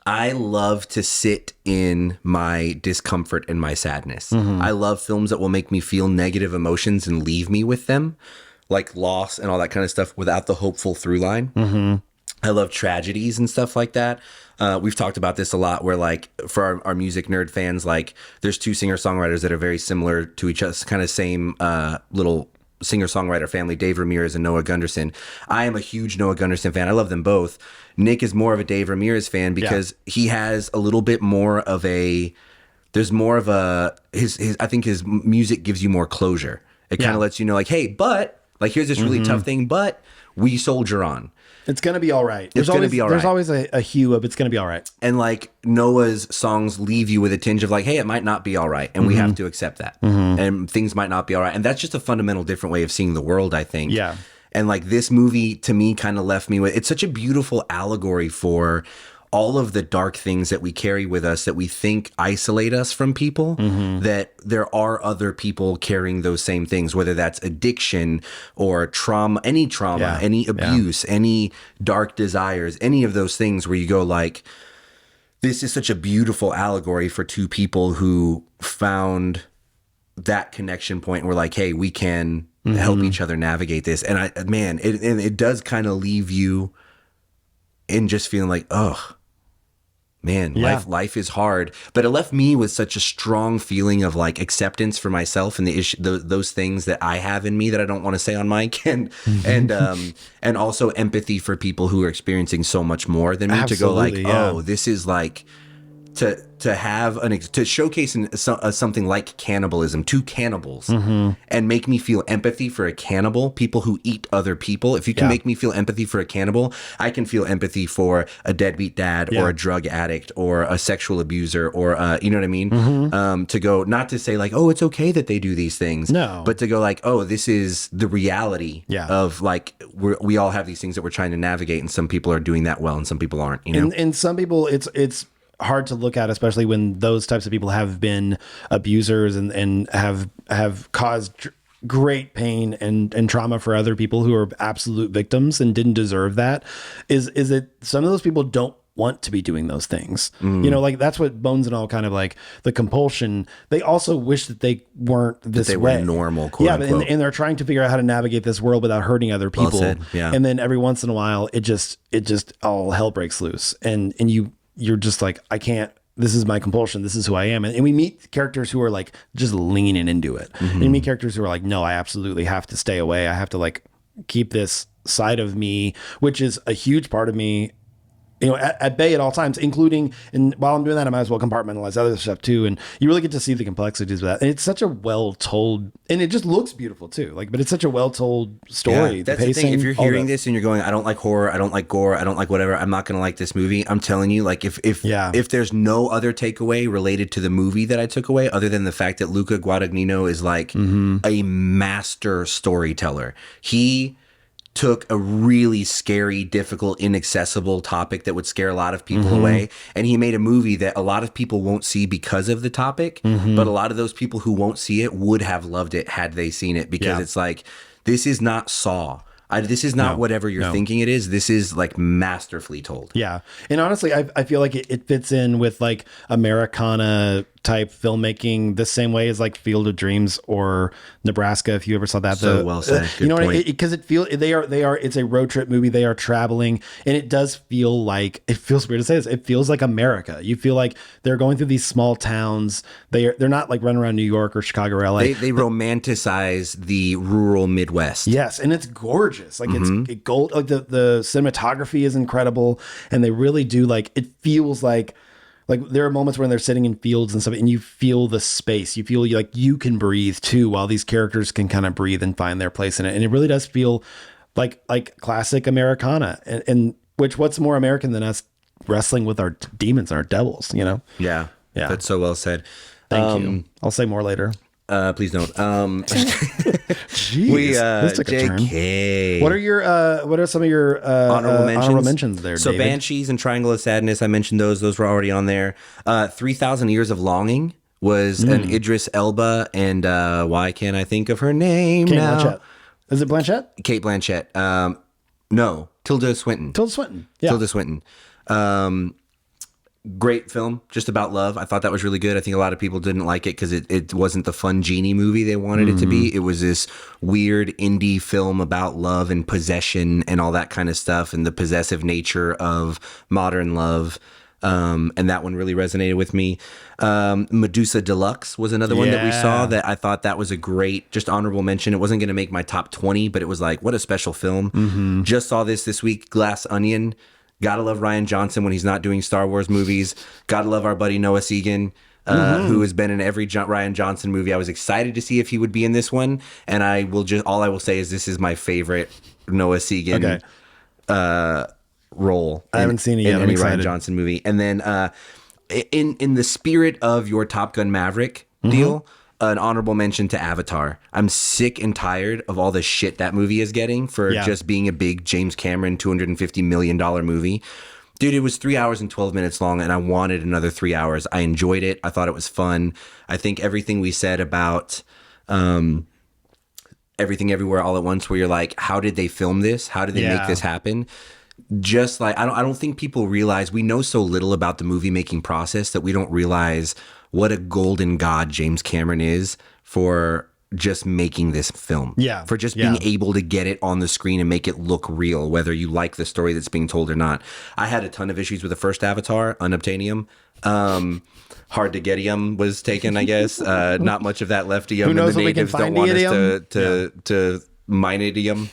I love to sit in my discomfort and my sadness. I love films that will make me feel negative emotions and leave me with them, like loss and all that kind of stuff without the hopeful through line. I love tragedies and stuff like that. We've talked about this a lot where like for our music nerd fans, like there's two singer-songwriters that are very similar to each other, kind of same little singer-songwriter family, Dave Ramirez and Noah Gunderson. I am a huge Noah Gunderson fan. I love them both. Nick is more of a Dave Ramirez fan because he has a little bit more of a, there's more of a, his I think his music gives you more closure. It kind of lets you know like, hey, but like here's this really tough thing, but we soldier on. It's going to be all right. There's always a hue of it's going to be all right. And like Noah's songs leave you with a tinge of like, hey, it might not be all right. And we have to accept that. And things might not be all right. And that's just a fundamental different way of seeing the world, I think. Yeah. And like this movie to me kind of left me with, it's such a beautiful allegory for all of the dark things that we carry with us that we think isolate us from people, that there are other people carrying those same things, whether that's addiction or trauma, any abuse, any dark desires, any of those things where you go like, this is such a beautiful allegory for two people who found that connection point and we're like, hey, we can help each other navigate this. And it does kind of leave you in just feeling like, oh, man, life is hard. But it left me with such a strong feeling of like acceptance for myself and the issue, those things that I have in me that I don't want to say on mic, and also empathy for people who are experiencing so much more than me. Absolutely, to go like, oh, this is like, to have to showcase something like cannibalism to cannibals and make me feel empathy for a cannibal, people who eat other people. If you can make me feel empathy for a cannibal, I can feel empathy for a deadbeat dad or a drug addict or a sexual abuser or you know what I mean? To go, not to say like, oh, it's okay that they do these things, but to go like, oh, this is the reality of like we all have these things that we're trying to navigate, and some people are doing that well and some people aren't, you know? And some people it's hard to look at, especially when those types of people have been abusers and have caused great pain and trauma for other people who are absolute victims and didn't deserve that. Is it some of those people don't want to be doing those things, you know, like that's what Bones and All kind of like the compulsion. They also wish that they weren't this that they way. were normal, quote unquote. And they're trying to figure out how to navigate this world without hurting other people. Well said, yeah. And then every once in a while, it just all hell breaks loose, and you're just like, I can't, this is my compulsion. This is who I am. And we meet characters who are like just leaning into it. And you meet characters who are like, no, I absolutely have to stay away. I have to like keep this side of me, which is a huge part of me, you know, at bay at all times, including, and while I'm doing that, I might as well compartmentalize other stuff too. And you really get to see the complexities of that. And it's such a well told, and it just looks beautiful too. Like, but it's such a well told story. Yeah, that's the thing. If you're hearing this and you're going, I don't like horror, I don't like gore, I don't like whatever, I'm not going to like this movie. I'm telling you, like, if there's no other takeaway related to the movie that I took away, other than the fact that Luca Guadagnino is like a master storyteller. He took a really scary, difficult, inaccessible topic that would scare a lot of people away, and he made a movie that a lot of people won't see because of the topic, but a lot of those people who won't see it would have loved it had they seen it, because it's like, this is not Saw. This is not whatever you're thinking it is. This is like masterfully told. Yeah. And honestly, I feel like it fits in with like Americana type filmmaking the same way as like Field of Dreams or Nebraska, if you ever saw that. So well said. You know what? Because they are it's a road trip movie. They are traveling, and it does feel like, it feels weird to say this, it feels like America. You feel like they're going through these small towns. They're not like running around New York or Chicago or LA. They romanticize the rural Midwest. Yes, and it's gorgeous. Like it's gold. Like the cinematography is incredible, and they really do, like, it feels like there are moments when they're sitting in fields and stuff, and you feel the space. You feel like you can breathe too, while these characters can kind of breathe and find their place in it. And it really does feel like classic Americana. And which, what's more American than us wrestling with our demons and our devils, you know? Yeah. That's so well said. Thank you. I'll say more later. Please don't. Jeez, this took a turn. JK. What are some of your honorable mentions there, So David? Banshees and Triangle of Sadness, I mentioned those. Those were already on there. 3,000 Years of Longing was an Idris Elba and why can't I think of her name now? Blanchett. Is it Blanchett? Kate Blanchett. No, Tilda Swinton. Yeah. Tilda Swinton. Great film, just about love. I thought that was really good. I think a lot of people didn't like it because it wasn't the fun genie movie they wanted it to be. It was this weird indie film about love and possession and all that kind of stuff, and the possessive nature of modern love. And that one really resonated with me. Medusa Deluxe was another one that we saw that I thought that was a great, just honorable mention. It wasn't going to make my top 20, but it was like, what a special film. Just saw this week, Glass Onion. Gotta love Rian Johnson when he's not doing Star Wars movies. Gotta love our buddy Noah Segan, who has been in every Rian Johnson movie. I was excited to see if he would be in this one, and all I will say is this is my favorite Noah Segan role. I haven't seen it yet. In any Rian Johnson movie. And then in the spirit of your Top Gun Maverick deal, an honorable mention to Avatar. I'm sick and tired of all the shit that movie is getting for just being a big James Cameron $250 million movie. Dude, it was 3 hours and 12 minutes long, and I wanted another 3 hours. I enjoyed it. I thought it was fun. I think everything we said about Everything Everywhere All at Once, where you're like, how did they film this? How did they make this happen? Just like, I don't think people realize, we know so little about the movie making process that we don't realize what a golden god James Cameron is for just making this film. Yeah. For just being able to get it on the screen and make it look real, whether you like the story that's being told or not. I had a ton of issues with the first Avatar, Unobtainium. Hard to getium was taken, I guess. Not much of that left idiom. Who knows and the when we can natives don't find want idiom? us to mine idiom.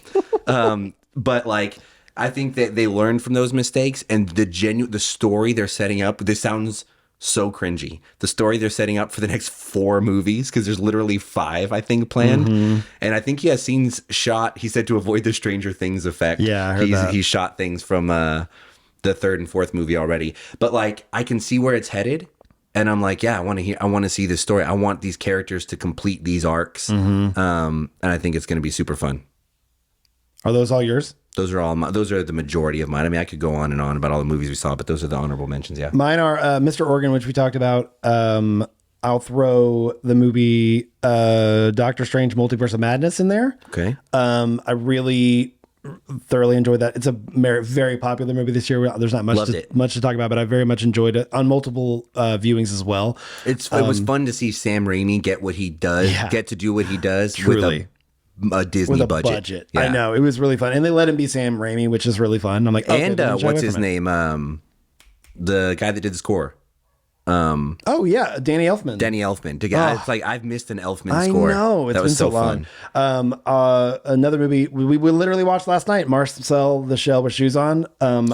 But like, I think that they learned from those mistakes, and the story they're setting up, this sounds so cringy. The story they're setting up for the next 4 movies, because there's literally 5, I think, planned. And I think he has scenes shot, he said, to avoid the Stranger Things effect. Yeah, I heard that. He shot things from the 3rd and 4th movie already. But like, I can see where it's headed. And I'm like, yeah, I want to see this story. I want these characters to complete these arcs. And I think it's going to be super fun. Are those all yours? Those are the majority of mine. I mean, I could go on and on about all the movies we saw, but those are the honorable mentions. Yeah. Mine are Mr. Organ, which we talked about. I'll throw the movie Doctor Strange Multiverse of Madness in there. Okay. I really thoroughly enjoyed that. It's a very popular movie this year. There's not much to talk about, but I very much enjoyed it on multiple viewings as well. It was fun to see Sam Raimi get what he does, get to do what he does truly. With a Disney budget. Yeah. I know, it was really fun, and they let him be Sam Raimi, which is really fun. I'm like, okay, and what's his name? The guy that did the score. Oh yeah, Danny Elfman. It's like I've missed an Elfman score. I know, it's been so long. Fun. Another movie we literally watched last night, Marcel the Shell with Shoes On.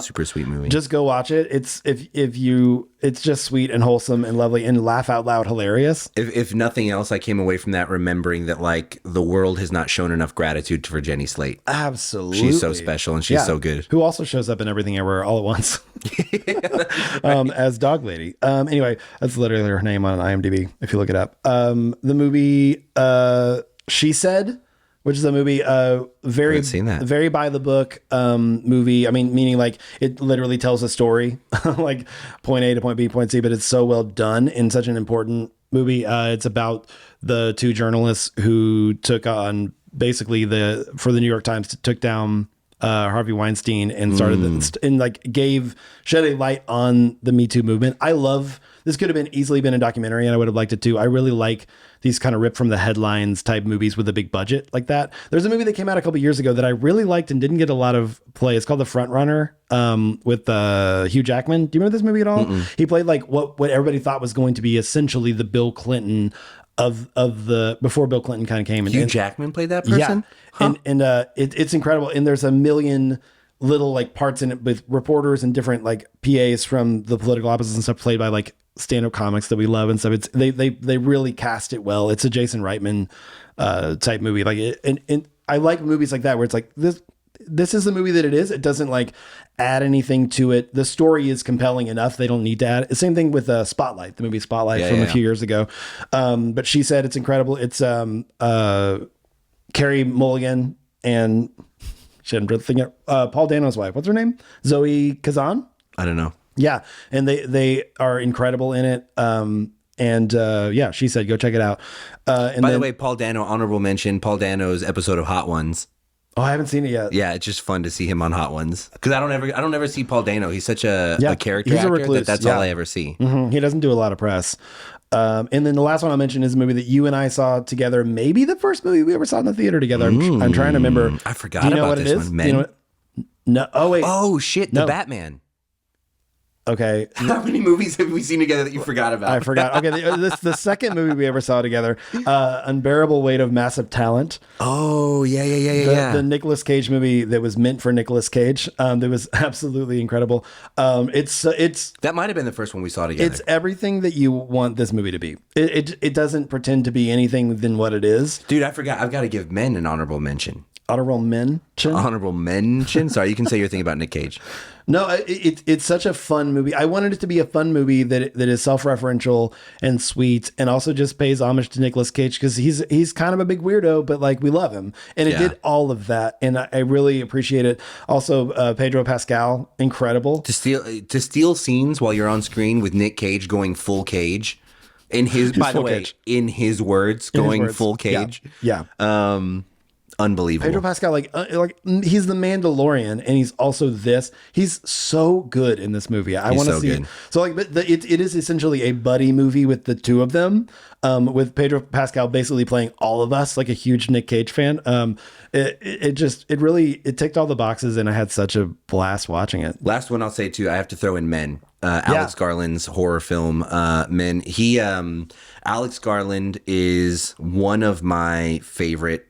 Super sweet movie. Just go watch it. It's just sweet and wholesome and lovely and laugh out loud hilarious. If nothing else, I came away from that remembering that like the world has not shown enough gratitude for Jenny Slate. Absolutely, she's so special and she's so good. Who also shows up in Everything Everywhere All at Once as Dog Lady. Anyway, that's literally her name on IMDb if you look it up. The movie She Said, which is a movie very by the book movie. I mean, meaning like it literally tells a story like point A to point B, point C, but it's so well done in such an important movie. It's about the 2 journalists who took on basically for the New York Times took down Harvey Weinstein and started shed a light on the Me Too movement. I love this. Could have easily been a documentary, and I would have liked it too. I really like these kind of ripped from the headlines type movies with a big budget like that. There's a movie that came out a couple years ago that I really liked and didn't get a lot of play. It's called The Front Runner with Hugh Jackman. Do you remember this movie at all? He played like what everybody thought was going to be essentially the Bill Clinton of the before Bill Clinton kind of came. Hugh Jackman played that person? Yeah. Huh. And it's incredible. And there's a million little like parts in it with reporters and different like PAs from the political opposites and stuff played by like stand-up comics that we love and stuff. It's they really cast it well. It's a Jason Reitman type movie. Like and I like movies like that where it's like this is the movie that it is. It doesn't like add anything to it. The story is compelling enough. They don't need to add. Same thing with Spotlight, the movie Spotlight a few years ago. But She Said, it's incredible. It's Carey Mulligan and Paul Dano's wife. What's her name? Zoe Kazan? I don't know. Yeah. And they are incredible in it. She said, go check it out. By the way, Paul Dano, honorable mention, Paul Dano's episode of Hot Ones. Oh, I haven't seen it yet. Yeah, it's just fun to see him on Hot Ones because I don't ever see Paul Dano. He's such a character actor recluse. That's all I ever see. Mm-hmm. He doesn't do a lot of press. And then the last one I'll mention is a movie that you and I saw together. Maybe the first movie we ever saw in the theater together. I'm trying to remember. I forgot about this one. Men? You know no. Oh wait. Oh shit. The Batman. Okay. How many movies have we seen together that you forgot about? I forgot. Okay, the second movie we ever saw together, Unbearable Weight of Massive Talent. Oh, yeah. The Nicolas Cage movie that was meant for Nicolas Cage. That was absolutely incredible. It's that might have been the first one we saw together. It's everything that you want this movie to be. It doesn't pretend to be anything than what it is. Dude, I forgot. I've got to give Men an honorable mention. Honorable mention. Sorry, you can say your thing about Nick Cage. No, it's such a fun movie. I wanted it to be a fun movie that is self-referential and sweet, and also just pays homage to Nicolas Cage because he's kind of a big weirdo, but like we love him, and it did all of that, and I really appreciate it. Also, Pedro Pascal, incredible to steal scenes while you're on screen with Nick Cage going full Cage. In his words, going full Cage. Yeah. Unbelievable. Pedro Pascal, like he's the Mandalorian, and he's also this. He's so good in this movie. I want to see it. So like, but it is essentially a buddy movie with the two of them, with Pedro Pascal basically playing all of us, like a huge Nick Cage fan. It really ticked all the boxes, and I had such a blast watching it. Last one I'll say too, I have to throw in Men. Alex Garland's horror film, Men. Alex Garland is one of my favorite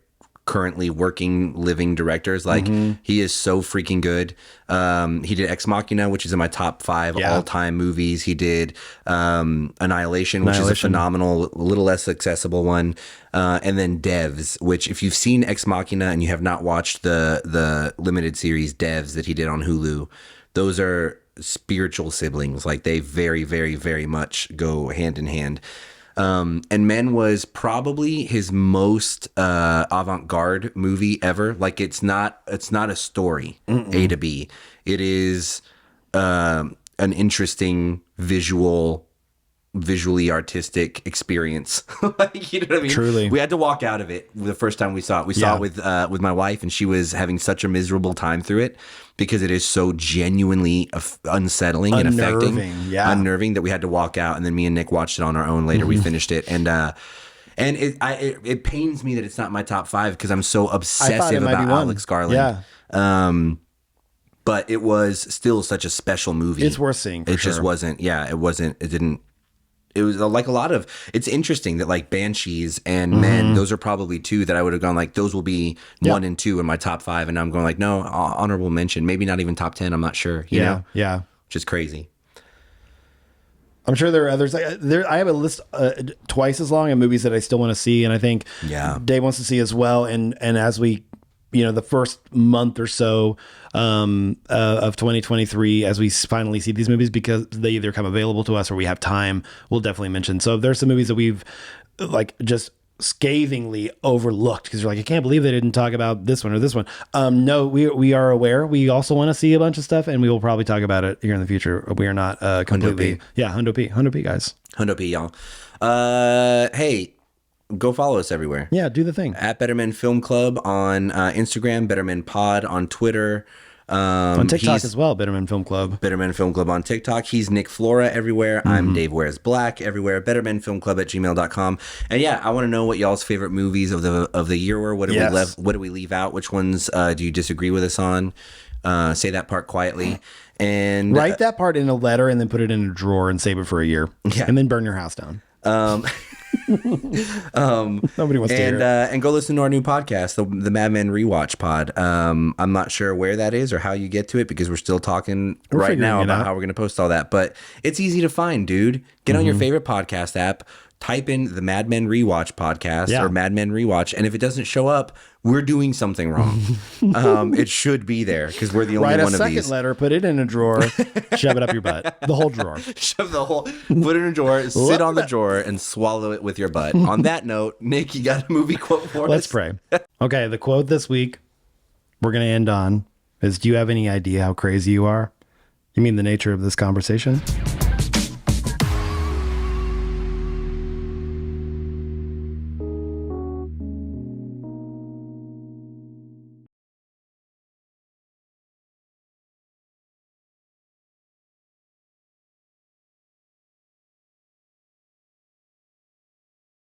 currently working living directors. Like he is so freaking good. He did Ex Machina, which is in my top 5 all-time movies. He did Annihilation, which is a phenomenal, a little less accessible one. And then Devs, which if you've seen Ex Machina and you have not watched the limited series Devs that he did on Hulu, those are spiritual siblings. Like they very, very, very much go hand in hand. And Men was probably his most avant-garde movie ever. Like it's not a story A to B. It is an interesting visually artistic experience. Like, you know what I mean? Truly. We had to walk out of it the first time we saw it. We saw it with my wife, and she was having such a miserable time through it because it is so genuinely unsettling and affecting. Unnerving that we had to walk out, and then me and Nick watched it on our own later. We finished it, and it pains me that it's not my top 5 because I'm so obsessive about Alex Garland. But it was still such a special movie. It's worth seeing. It just wasn't. Yeah, it wasn't. It didn't. It was like a lot of. It's interesting that like Banshees and Men, those are probably 2 that I would have gone like those will be 1 and 2 in my top 5, and I'm going like no, honorable mention, maybe not even top 10. I'm not sure. You know? Which is crazy. I'm sure there are others. I have a list twice as long of movies that I still want to see, and I think Dave wants to see as well. And as we, the first month or so of 2023, as we finally see these movies, because they either come available to us or we have time, we'll definitely mention. So if there's some movies that we've like just scathingly overlooked because you're like, I can't believe they didn't talk about this one or this one. No, we are aware. We also want to see a bunch of stuff, and we will probably talk about it here in the future. We are not completely. Hundo P, guys. Hundo P, y'all. Hey, go follow us everywhere. Yeah, do the thing. At Better Men Film Club on Instagram, Better Men Pod on Twitter. On TikTok as well, Better Men Film Club. Better Men Film Club on TikTok. He's Nick Flora everywhere. I'm Dave Wears Black everywhere. BetterMenFilmClub@gmail.com. And yeah, I want to know what y'all's favorite movies of the year were. What do we leave out? Which ones do you disagree with us on? Say that part quietly. And write that part in a letter and then put it in a drawer and save it for a year. Yeah. And then burn your house down. Nobody wants to hear it. And go listen to our new podcast, the Mad Men Rewatch Pod. I'm not sure where that is or how you get to it because we're still talking right now about how we're going to post all that. But it's easy to find, dude. Get on your favorite podcast app, type in the Mad Men Rewatch Podcast or Mad Men Rewatch, and if it doesn't show up, we're doing something wrong. It should be there because we're the only one of these. Write a second letter, put it in a drawer, shove it up your butt. The whole drawer. Put it in a drawer, sit on the drawer, and swallow it with your butt. On that note, Nick, you got a movie quote for us? Let's pray. Okay, the quote this week we're going to end on is, do you have any idea how crazy you are? You mean the nature of this conversation?